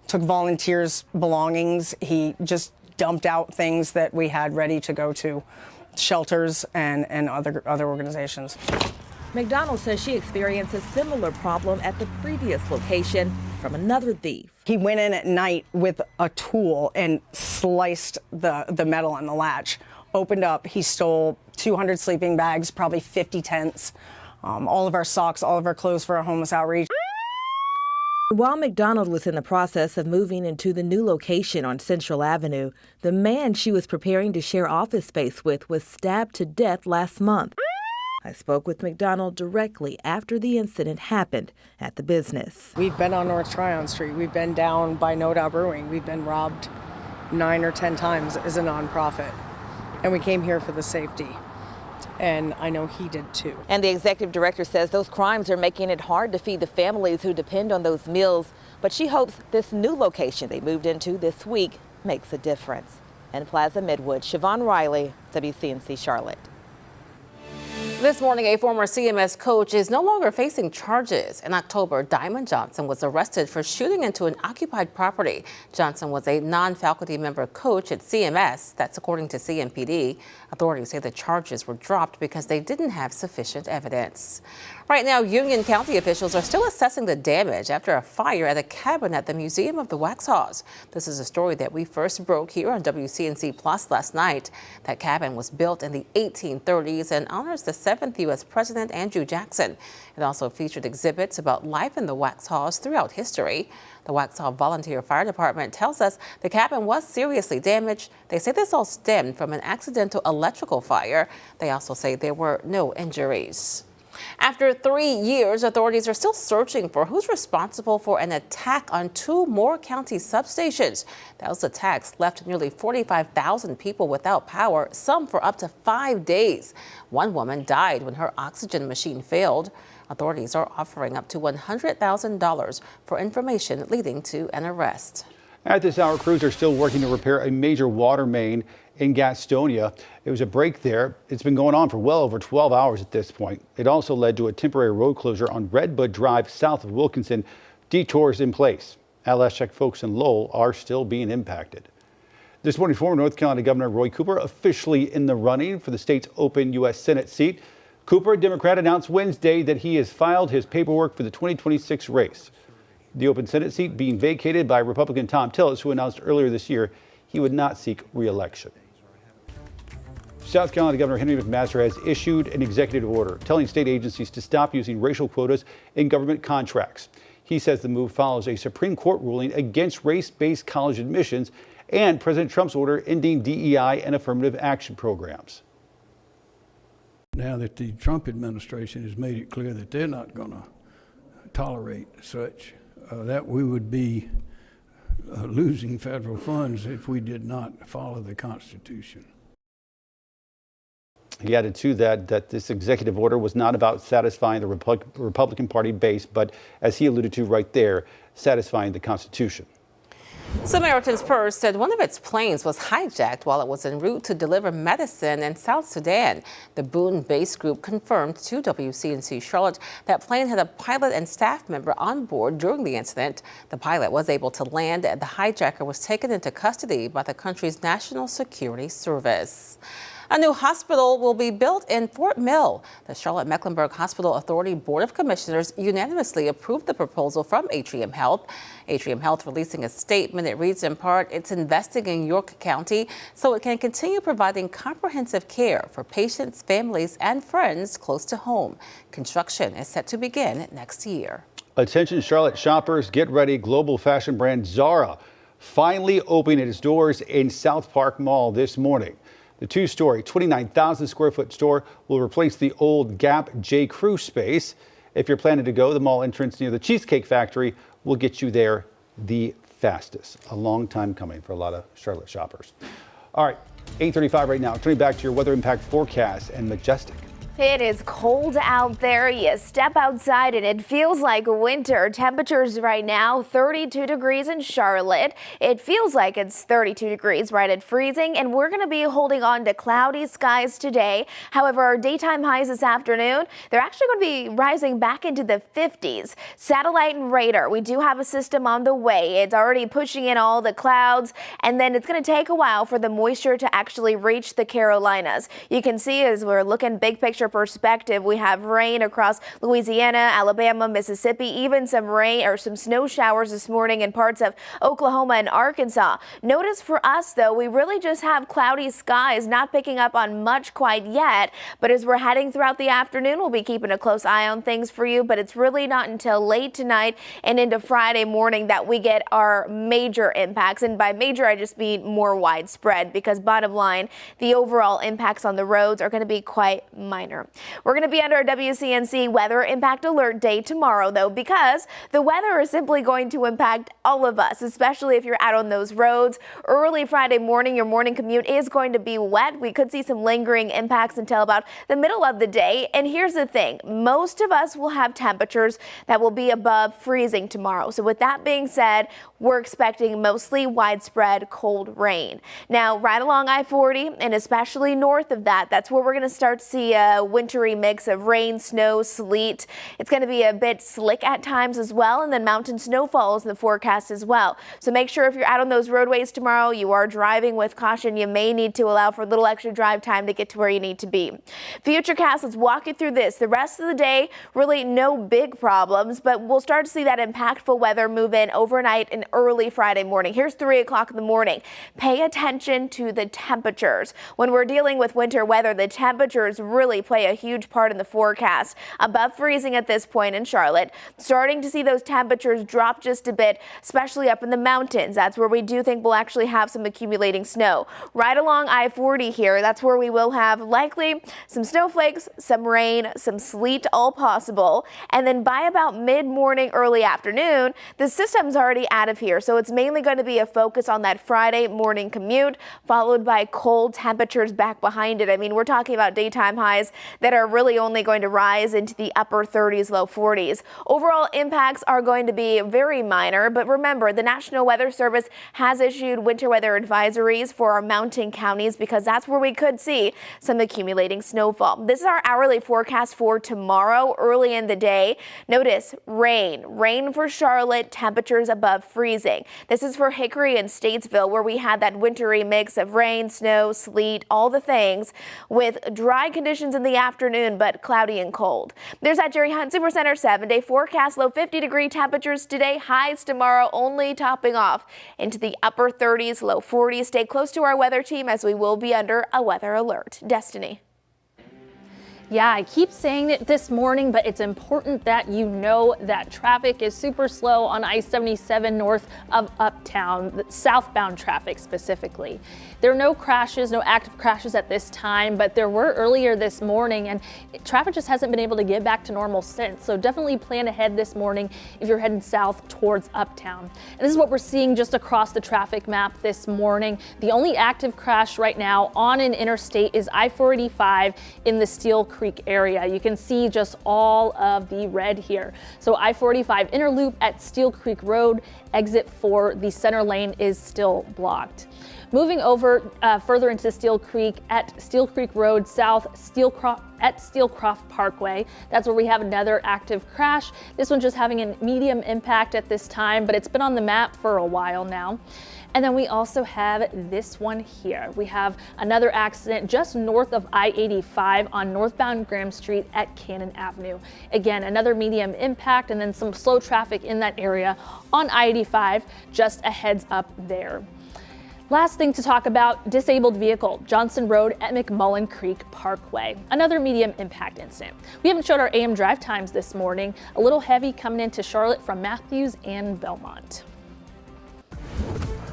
took volunteers' belongings, he just dumped out things that we had ready to go to shelters and other organizations. McDonald says she experienced a similar problem at the previous location from another thief. He went in at night with a tool and sliced the metal on the latch. Opened up, he stole 200 sleeping bags, probably 50 tents, all of our socks, all of our clothes for our homeless outreach. While McDonald was in the process of moving into the new location on Central Avenue, the man she was preparing to share office space with was stabbed to death last month. I spoke with McDonald directly after the incident happened at the business. We've been on North Tryon Street. We've been down by No Doubt Brewing. We've been robbed 9 or 10 times as a nonprofit. And we came here for the safety. And I know he did too. And the executive director says those crimes are making it hard to feed the families who depend on those meals. But she hopes this new location they moved into this week makes a difference. In Plaza Midwood, Siobhan Riley, WCNC Charlotte. This morning, a former CMS coach is no longer facing charges. In October, Diamond Johnson was arrested for shooting into an occupied property. Johnson was a non-faculty member coach at CMS. That's according to CMPD. Authorities say the charges were dropped because they didn't have sufficient evidence. Right now, Union County officials are still assessing the damage after a fire at a cabin at the Museum of the Waxhaws. This is a story that we first broke here on WCNC Plus last night. That cabin was built in the 1830s and honors the 7th U.S. President Andrew Jackson. It also featured exhibits about life in the Waxhaws throughout history. The Waxhaw Volunteer Fire Department tells us the cabin was seriously damaged. They say this all stemmed from an accidental electrical fire. They also say there were no injuries. After 3 years, authorities are still searching for who's responsible for an attack on 2 Moore County substations. Those attacks left nearly 45,000 people without power, some for up to 5 days. One woman died when her oxygen machine failed. Authorities are offering up to $100,000 for information leading to an arrest. At this hour, crews are still working to repair a major water main in Gastonia. It was a break there. It's been going on for well over 12 hours at this point. It also led to a temporary road closure on Redbud Drive south of Wilkinson. Detours in place. At last check, folks in Lowell are still being impacted. This morning, former North Carolina Governor Roy Cooper officially in the running for the state's open U.S. Senate seat. Cooper, a Democrat, announced Wednesday that he has filed his paperwork for the 2026 race. The open Senate seat being vacated by Republican Tom Tillis, who announced earlier this year he would not seek re-election. South Carolina Governor Henry McMaster has issued an executive order telling state agencies to stop using racial quotas in government contracts. He says the move follows a Supreme Court ruling against race-based college admissions and President Trump's order ending DEI and affirmative action programs. Now that the Trump administration has made it clear that they're not going to tolerate such, that we would be losing federal funds if we did not follow the Constitution. He added to that this executive order was not about satisfying the Republican Party base, but as he alluded to right there, satisfying the Constitution. Samaritan's Purse said one of its planes was hijacked while it was en route to deliver medicine in South Sudan. The Boone-based group confirmed to WCNC Charlotte that plane had a pilot and staff member on board during the incident. The pilot was able to land, and the hijacker was taken into custody by the country's National Security Service. A new hospital will be built in Fort Mill. The Charlotte-Mecklenburg Hospital Authority Board of Commissioners unanimously approved the proposal from Atrium Health. Atrium Health releasing a statement. It reads in part, it's investing in York County so it can continue providing comprehensive care for patients, families, and friends close to home. Construction is set to begin next year. Attention Charlotte shoppers, get ready. Global fashion brand Zara finally opening its doors in South Park Mall this morning. The two-story, 29,000 square foot store will replace the old Gap J. Crew space. If you're planning to go, the mall entrance near the Cheesecake Factory will get you there the fastest. A long time coming for a lot of Charlotte shoppers. All right, 8:35 right now. Turning back to your weather impact forecast and Majestic. It is cold out there. You step outside and it feels like winter. Temperatures right now 32 degrees in Charlotte. It feels like it's 32 degrees right at freezing, and we're going to be holding on to cloudy skies today. However, our daytime highs this afternoon, they're actually going to be rising back into the 50s. Satellite and radar, we do have a system on the way. It's already pushing in all the clouds, and then it's going to take a while for the moisture to actually reach the Carolinas. You can see as we're looking big picture perspective, we have rain across Louisiana, Alabama, Mississippi, even some rain or some snow showers this morning in parts of Oklahoma and Arkansas. Notice for us, though, we really just have cloudy skies, not picking up on much quite yet. But as we're heading throughout the afternoon, we'll be keeping a close eye on things for you. But it's really not until late tonight and into Friday morning that we get our major impacts. And by major, I just mean more widespread, because bottom line, the overall impacts on the roads are going to be quite minor. We're going to be under a WCNC weather impact alert day tomorrow, though, because the weather is simply going to impact all of us, especially if you're out on those roads. Early Friday morning, your morning commute is going to be wet. We could see some lingering impacts until about the middle of the day. And here's the thing, most of us will have temperatures that will be above freezing tomorrow. So with that being said, we're expecting mostly widespread cold rain. Now, right along I-40 and especially north of that, that's where we're going to start to see a wintry mix of rain, snow, sleet. It's going to be a bit slick at times as well, and then mountain snowfall is in the forecast as well. So make sure if you're out on those roadways tomorrow, you are driving with caution. You may need to allow for a little extra drive time to get to where you need to be. Futurecast, let's walk you through this. The rest of the day, really no big problems, but we'll start to see that impactful weather move in overnight and early Friday morning. Here's 3 o'clock in the morning. Pay attention to the temperatures. When we're dealing with winter weather, the temperatures really play a huge part in the forecast. Above freezing at this point in Charlotte, starting to see those temperatures drop just a bit, especially up in the mountains. That's where we do think we'll actually have some accumulating snow. Right along I-40 here, that's where we will have likely some snowflakes, some rain, some sleet, all possible. And then by about mid-morning, early afternoon, the system's already out of here. So it's mainly going to be a focus on that Friday morning commute, followed by cold temperatures back behind it. I mean, we're talking about daytime highs that are really only going to rise into the upper 30s, low 40s. Overall impacts are going to be very minor, but remember, the National Weather Service has issued winter weather advisories for our mountain counties because that's where we could see some accumulating snowfall. This is our hourly forecast for tomorrow early in the day. Notice rain for Charlotte, temperatures above freezing. This is for Hickory and Statesville, where we had that wintry mix of rain, snow, sleet, all the things, with dry conditions in the afternoon, but cloudy and cold. There's that Jerry Hunt Supercenter 7-day forecast. Low 50-degree temperatures today, highs tomorrow only topping off into the upper 30s, low 40s. Stay close to our weather team as we will be under a weather alert. Destiny. Yeah, I keep saying it this morning, but it's important that you know that traffic is super slow on I-77 north of Uptown, southbound traffic specifically. There are no crashes, no active crashes at this time, but there were earlier this morning, and traffic just hasn't been able to get back to normal since. So definitely plan ahead this morning if you're heading south towards Uptown. And this is what we're seeing just across the traffic map this morning. The only active crash right now on an interstate is I-485 in the Steel Creek Creek area. You can see just all of the red here. So I-45 inner loop at Steel Creek Road, exit for the center lane is still blocked. Moving over further into Steel Creek at Steel Creek Road South, Steelcroft Parkway. That's where we have another active crash. This one just having a medium impact at this time, but it's been on the map for a while now. And then we also have this one here. We have another accident just north of I-85 on northbound Graham Street at Cannon Avenue. Again, another medium impact and then some slow traffic in that area on I-85, just a heads up there. Last thing to talk about, disabled vehicle, Johnson Road at McMullen Creek Parkway. Another medium impact incident. We haven't showed our AM drive times this morning. A little heavy coming into Charlotte from Matthews and Belmont.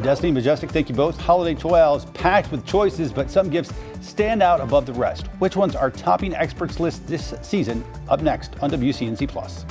Destiny, Majestic, thank you both. Holiday toy aisles packed with choices, but some gifts stand out above the rest. Which ones are topping experts' list this season? Up next on WCNC Plus.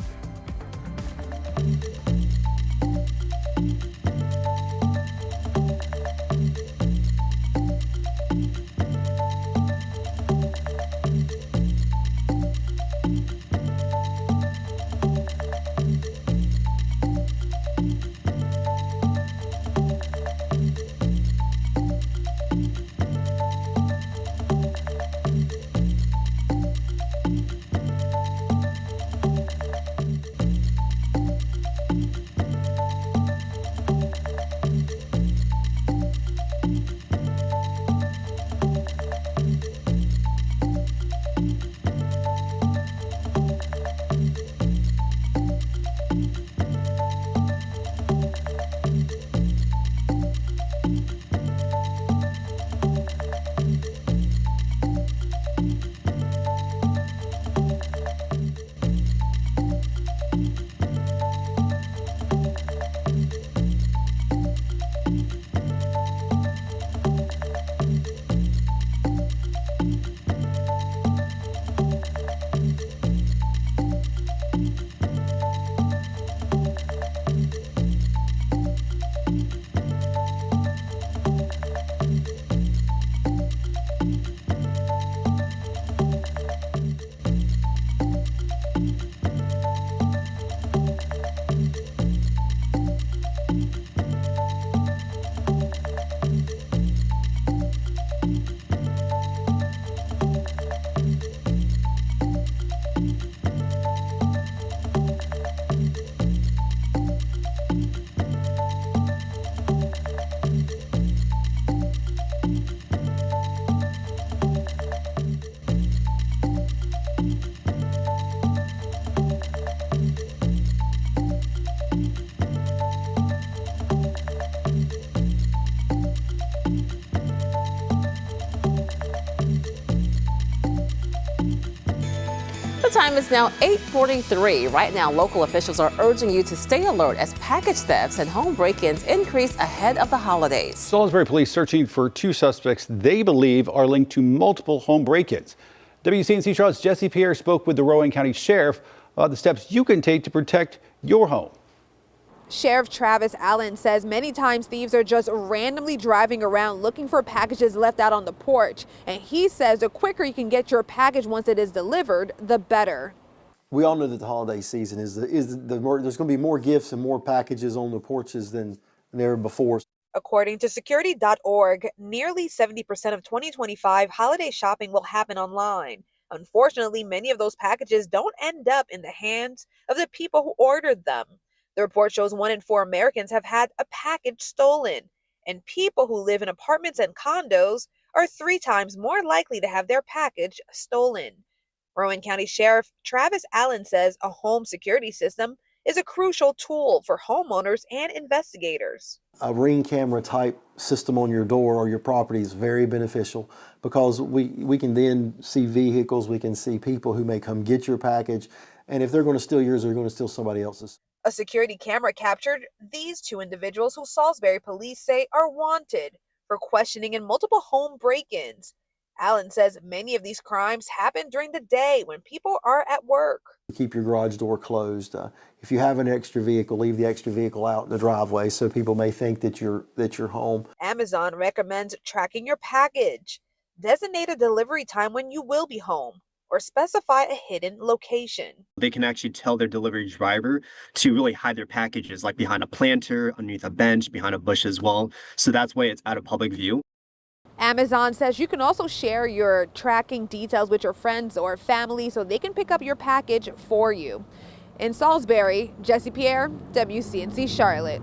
The time is now 8:43. Right now, local officials are urging you to stay alert as package thefts and home break-ins increase ahead of the holidays. Salisbury police searching for two suspects they believe are linked to multiple home break-ins. WCNC Charlotte's Jesse Pierre spoke with the Rowan County Sheriff about the steps you can take to protect your home. Sheriff Travis Allen says many times thieves are just randomly driving around looking for packages left out on the porch. And he says the quicker you can get your package once it is delivered, the better. We all know that the holiday season there's going to be more gifts and more packages on the porches than ever before. According to security.org, nearly 70% of 2025 holiday shopping will happen online. Unfortunately, many of those packages don't end up in the hands of the people who ordered them. The report shows 1 in 4 Americans have had a package stolen, and people who live in apartments and condos are 3 times more likely to have their package stolen. Rowan County Sheriff Travis Allen says a home security system is a crucial tool for homeowners and investigators. A Ring camera type system on your door or your property is very beneficial because we can then see vehicles, we can see people who may come get your package, and if they're going to steal yours, they're going to steal somebody else's. A security camera captured these 2 individuals who Salisbury police say are wanted for questioning in multiple home break-ins. Allen says many of these crimes happen during the day when people are at work. Keep your garage door closed. If you have an extra vehicle, leave the extra vehicle out in the driveway so people may think that you're home. Amazon recommends tracking your package. Designate a delivery time when you will be home, or specify a hidden location. They can actually tell their delivery driver to really hide their packages, like behind a planter, underneath a bench, behind a bush as well. So that's why it's out of public view. Amazon says you can also share your tracking details with your friends or family so they can pick up your package for you. In Salisbury, Jessie Pierre, WCNC Charlotte.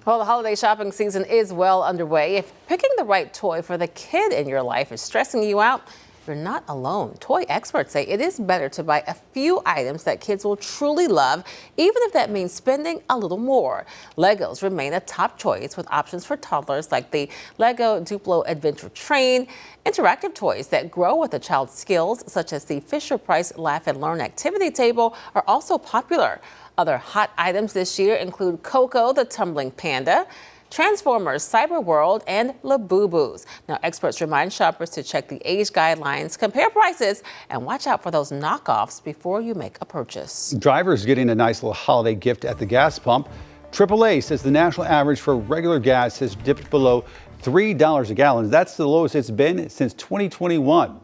Well, the holiday shopping season is well underway. If picking the right toy for the kid in your life is stressing you out, you're not alone. Toy experts say it is better to buy a few items that kids will truly love, even if that means spending a little more. Legos remain a top choice with options for toddlers like the Lego Duplo Adventure Train. Interactive toys that grow with a child's skills, such as the Fisher-Price Laugh and Learn activity table, are also popular. Other hot items this year include Coco the Tumbling Panda, Transformers, Cyber World, and Labubu's. Now, experts remind shoppers to check the age guidelines, compare prices, and watch out for those knockoffs before you make a purchase. Drivers getting a nice little holiday gift at the gas pump. AAA says the national average for regular gas has dipped below $3 a gallon. That's the lowest it's been since 2021.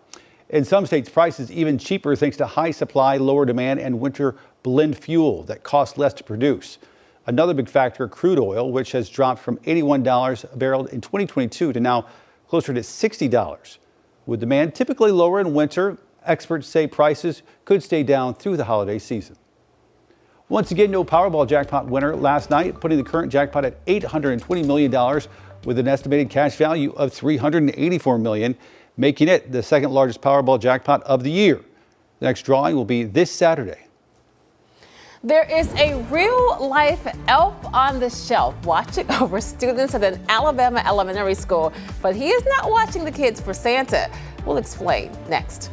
In some states, prices even cheaper thanks to high supply, lower demand, and winter blend fuel that costs less to produce. Another big factor, crude oil, which has dropped from $81 a barrel in 2022 to now closer to $60. With demand typically lower in winter, experts say prices could stay down through the holiday season. Once again, no Powerball jackpot winner last night, putting the current jackpot at $820 million with an estimated cash value of $384 million, making it the second largest Powerball jackpot of the year. The next drawing will be this Saturday. There is a real-life elf on the shelf watching over students at an Alabama elementary school, but he is not watching the kids for Santa. We'll explain next.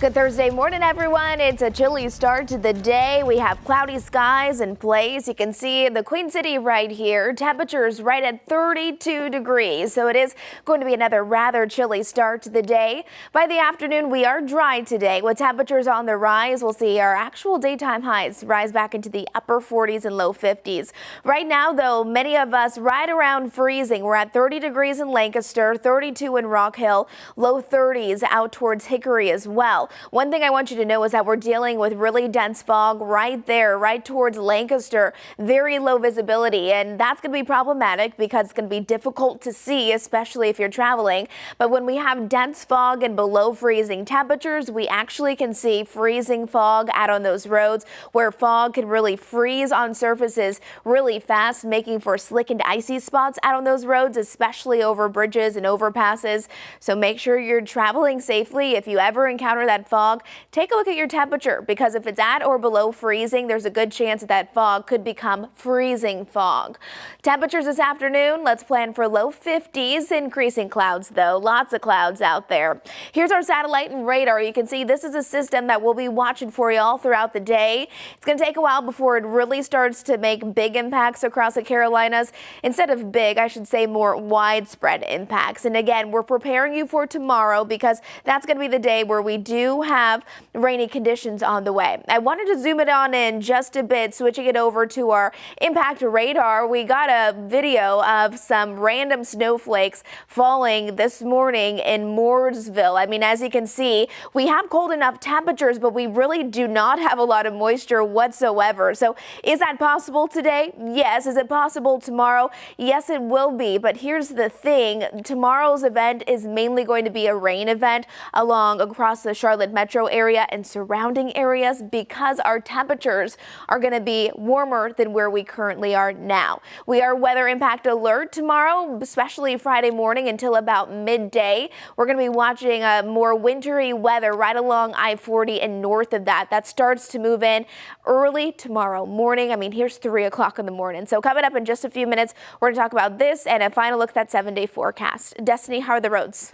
Good Thursday morning, everyone. It's a chilly start to the day. We have cloudy skies in place. You can see the Queen City right here. Temperatures right at 32 degrees. So it is going to be another rather chilly start to the day. By the afternoon, we are dry today with temperatures on the rise. We'll see our actual daytime highs rise back into the upper 40s and low 50s. Right now, though, many of us right around freezing. We're at 30 degrees in Lancaster, 32 in Rock Hill, low 30s out towards Hickory as well. one thing I want you to know is that we're dealing with really dense fog right there, right towards Lancaster. Very low visibility, and that's going to be problematic because it's going to be difficult to see, especially if you're traveling. But when we have dense fog and below freezing temperatures, we actually can see freezing fog out on those roads where fog can really freeze on surfaces really fast, making for slick and icy spots out on those roads, especially over bridges and overpasses. So make sure you're traveling safely. If you ever encounter that fog, take a look at your temperature, because if it's at or below freezing, there's a good chance that fog could become freezing fog. Temperatures this afternoon, let's plan for low 50s, increasing clouds though, lots of clouds out there. Here's our satellite and radar. You can see this is a system that we'll be watching for you all throughout the day. It's going to take a while before it really starts to make big impacts across the Carolinas. Instead of big, I should say more widespread impacts. And again, we're preparing you for tomorrow because that's going to be the day where we do have rainy conditions on the way. I wanted to zoom it on in just a bit, switching it over to our impact radar. We got a video of some random snowflakes falling this morning in Mooresville. I mean, as you can see, we have cold enough temperatures, but we really do not have a lot of moisture whatsoever. So is that possible today? Yes. Is it possible tomorrow? Yes, it will be. But here's the thing. Tomorrow's event is mainly going to be a rain event across the Charlotte metro area and surrounding areas because our temperatures are going to be warmer than where we currently are now. We are weather impact alert tomorrow, especially Friday morning until about midday. We're going to be watching more wintry weather right along I-40 and north of that. That starts to move in early tomorrow morning. I mean, here's 3 o'clock in the morning. So coming up in just a few minutes, we're going to talk about this and a final look at that 7-day forecast. Destiny, how are the roads?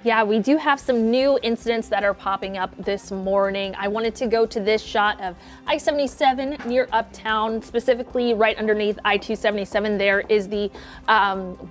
Yeah, we do have some new incidents that are popping up this morning. I wanted to go to this shot of I-77 near Uptown, specifically right underneath I-277. There is the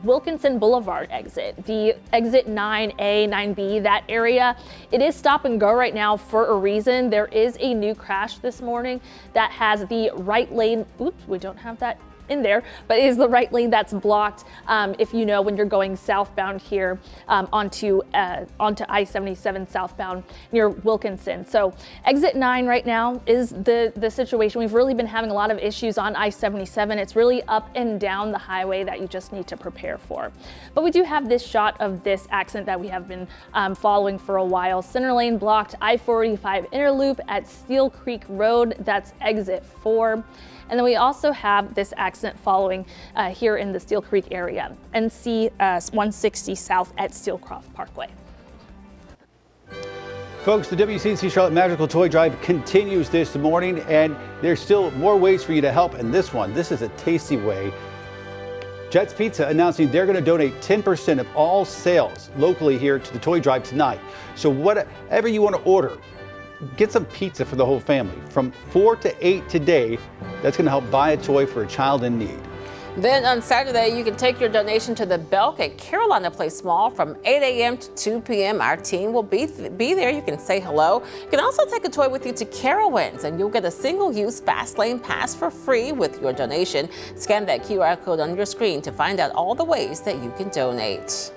Wilkinson Boulevard exit, the exit 9A, 9B, that area. It is stop and go right now for a reason. There is a new crash this morning that has the right lane. Oops, we don't have that in there, but it is the right lane that's blocked. If you know, when you're going southbound here onto I-77 southbound near Wilkinson. So exit 9 right now is the situation. We've really been having a lot of issues on I-77. It's really up and down the highway that you just need to prepare for. But we do have this shot of this accident that we have been following for a while. Center lane blocked, I-45 inner loop at Steel Creek Road. That's exit 4. And then we also have this accident following here in the Steel Creek area, NC 160 south at Steelcroft Parkway. Folks, the WCNC Charlotte Magical Toy Drive continues this morning, and there's still more ways for you to help. And this is a tasty way. Jet's Pizza announcing they're going to donate 10% of all sales locally here to the Toy Drive tonight. So whatever you want to order, get some pizza for the whole family. From 4 to 8 today, that's going to help buy a toy for a child in need. Then on Saturday, you can take your donation to the Belk at Carolina Place Mall from 8 a.m. to 2 p.m. Our team will be there. You can say hello. You can also take a toy with you to Carowinds, and you'll get a single-use fast lane pass for free with your donation. Scan that QR code on your screen to find out all the ways that you can donate.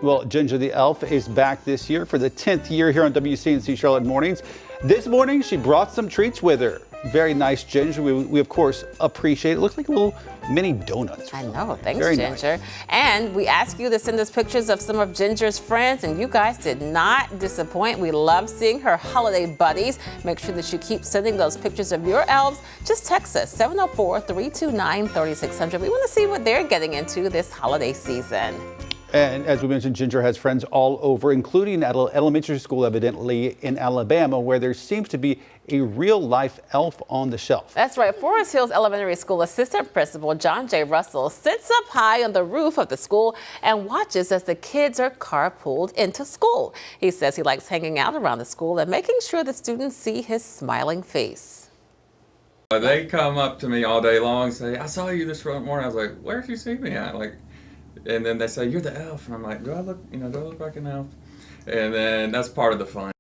Well, Ginger the Elf is back this year for the 10th year here on WCNC Charlotte Mornings. This morning, she brought some treats with her. Very nice, Ginger. We of course, appreciate it. It looks like little mini donuts. I know. Thanks, Very Ginger. Nice. And we asked you to send us pictures of some of Ginger's friends, and you guys did not disappoint. We love seeing her holiday buddies. Make sure that you keep sending those pictures of your elves. Just text us, 704-329-3600. We want to see what they're getting into this holiday season. And as we mentioned, Ginger has friends all over, including at an elementary school, evidently, in Alabama, where there seems to be a real-life elf on the shelf. That's right. Forest Hills Elementary School Assistant Principal John J. Russell sits up high on the roof of the school and watches as the kids are carpooled into school. He says he likes hanging out around the school and making sure the students see his smiling face. They come up to me all day long and say, "I saw you this morning." I was like, "Where did you see me at?" And then they say, "You're the elf." And I'm like, do I look like an elf? And then that's part of the fun.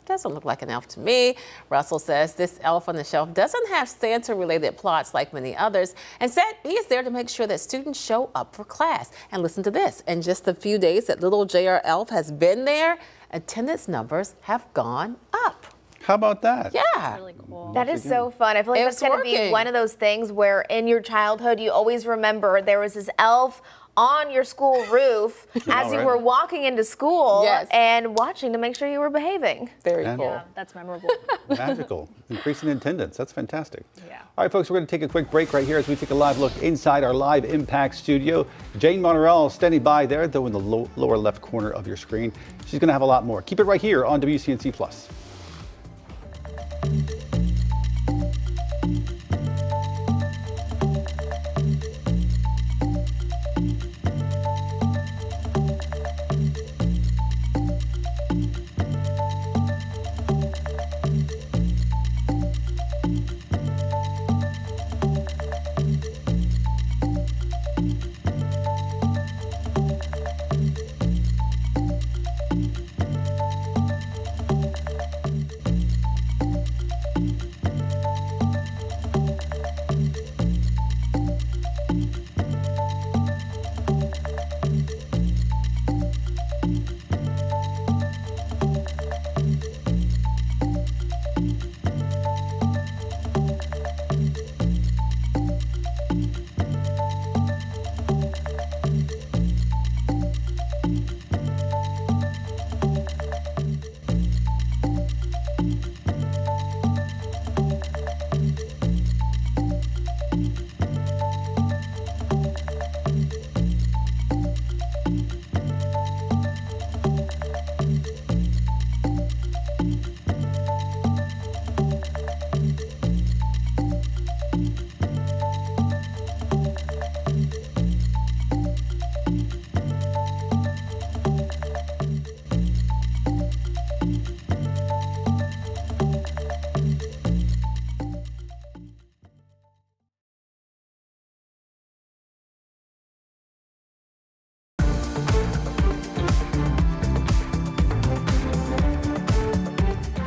Doesn't look like an elf to me. Russell says this elf on the shelf doesn't have Santa-related plots like many others, and said he is there to make sure that students show up for class. And listen to this. In just a few days that little JR Elf has been there, attendance numbers have gone up. How about that? Yeah. Really cool. That is so fun. I feel like that's going to be one of those things where in your childhood you always remember there was this elf on your school roof as you were walking into school and watching to make sure you were behaving. Very cool. Yeah, that's memorable. Magical. Increasing attendance. That's fantastic. Yeah. All right, folks, we're going to take a quick break right here as we take a live look inside our Live Impact studio. Jane Monterell standing by there, though, in the lower left corner of your screen. She's going to have a lot more. Keep it right here on WCNC Plus.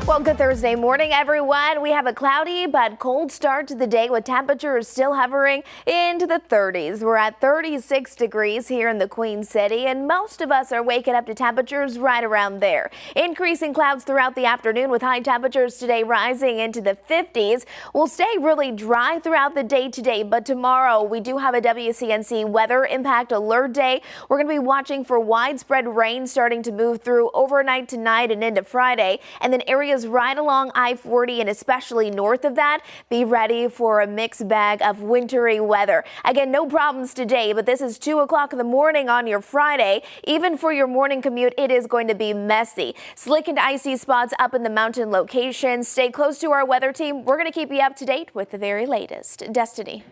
Well, good Thursday morning, everyone. We have a cloudy but cold start to the day with temperatures still hovering into the 30s. We're at 36 degrees here in the Queen City, and most of us are waking up to temperatures right around there. Increasing clouds throughout the afternoon with high temperatures today rising into the 50s. We'll stay really dry throughout the day today, but tomorrow we do have a WCNC weather impact alert day. We're going to be watching for widespread rain starting to move through overnight tonight and into Friday, and then areas right along I-40 and especially north of that. Be ready for a mixed bag of wintry weather. Again, no problems today, but this is 2 o'clock in the morning on your Friday. Even for your morning commute, it is going to be messy. Slick and icy spots up in the mountain locations. Stay close to our weather team. We're going to keep you up to date with the very latest. Destiny.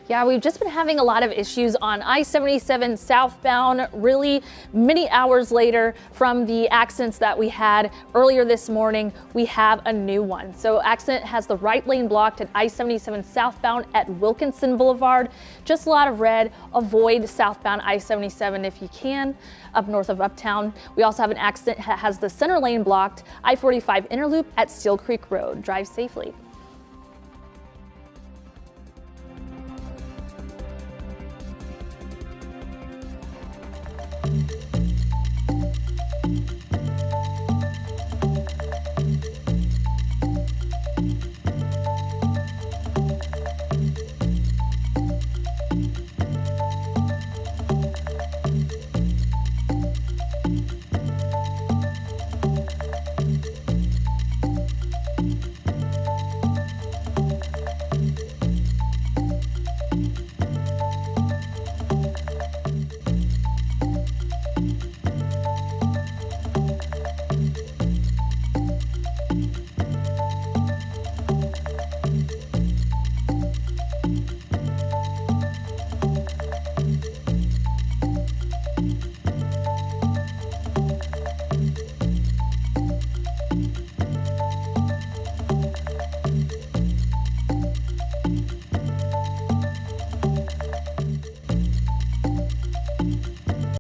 Yeah, we've just been having a lot of issues on I-77 southbound, really many hours later from the accidents that we had earlier this morning. We have a new one. So accident has the right lane blocked at I-77 southbound at Wilkinson Boulevard. Just a lot of red. Avoid southbound I-77 if you can, up north of Uptown. We also have an accident that has the center lane blocked, I-45 Interloop at Steel Creek Road. Drive safely.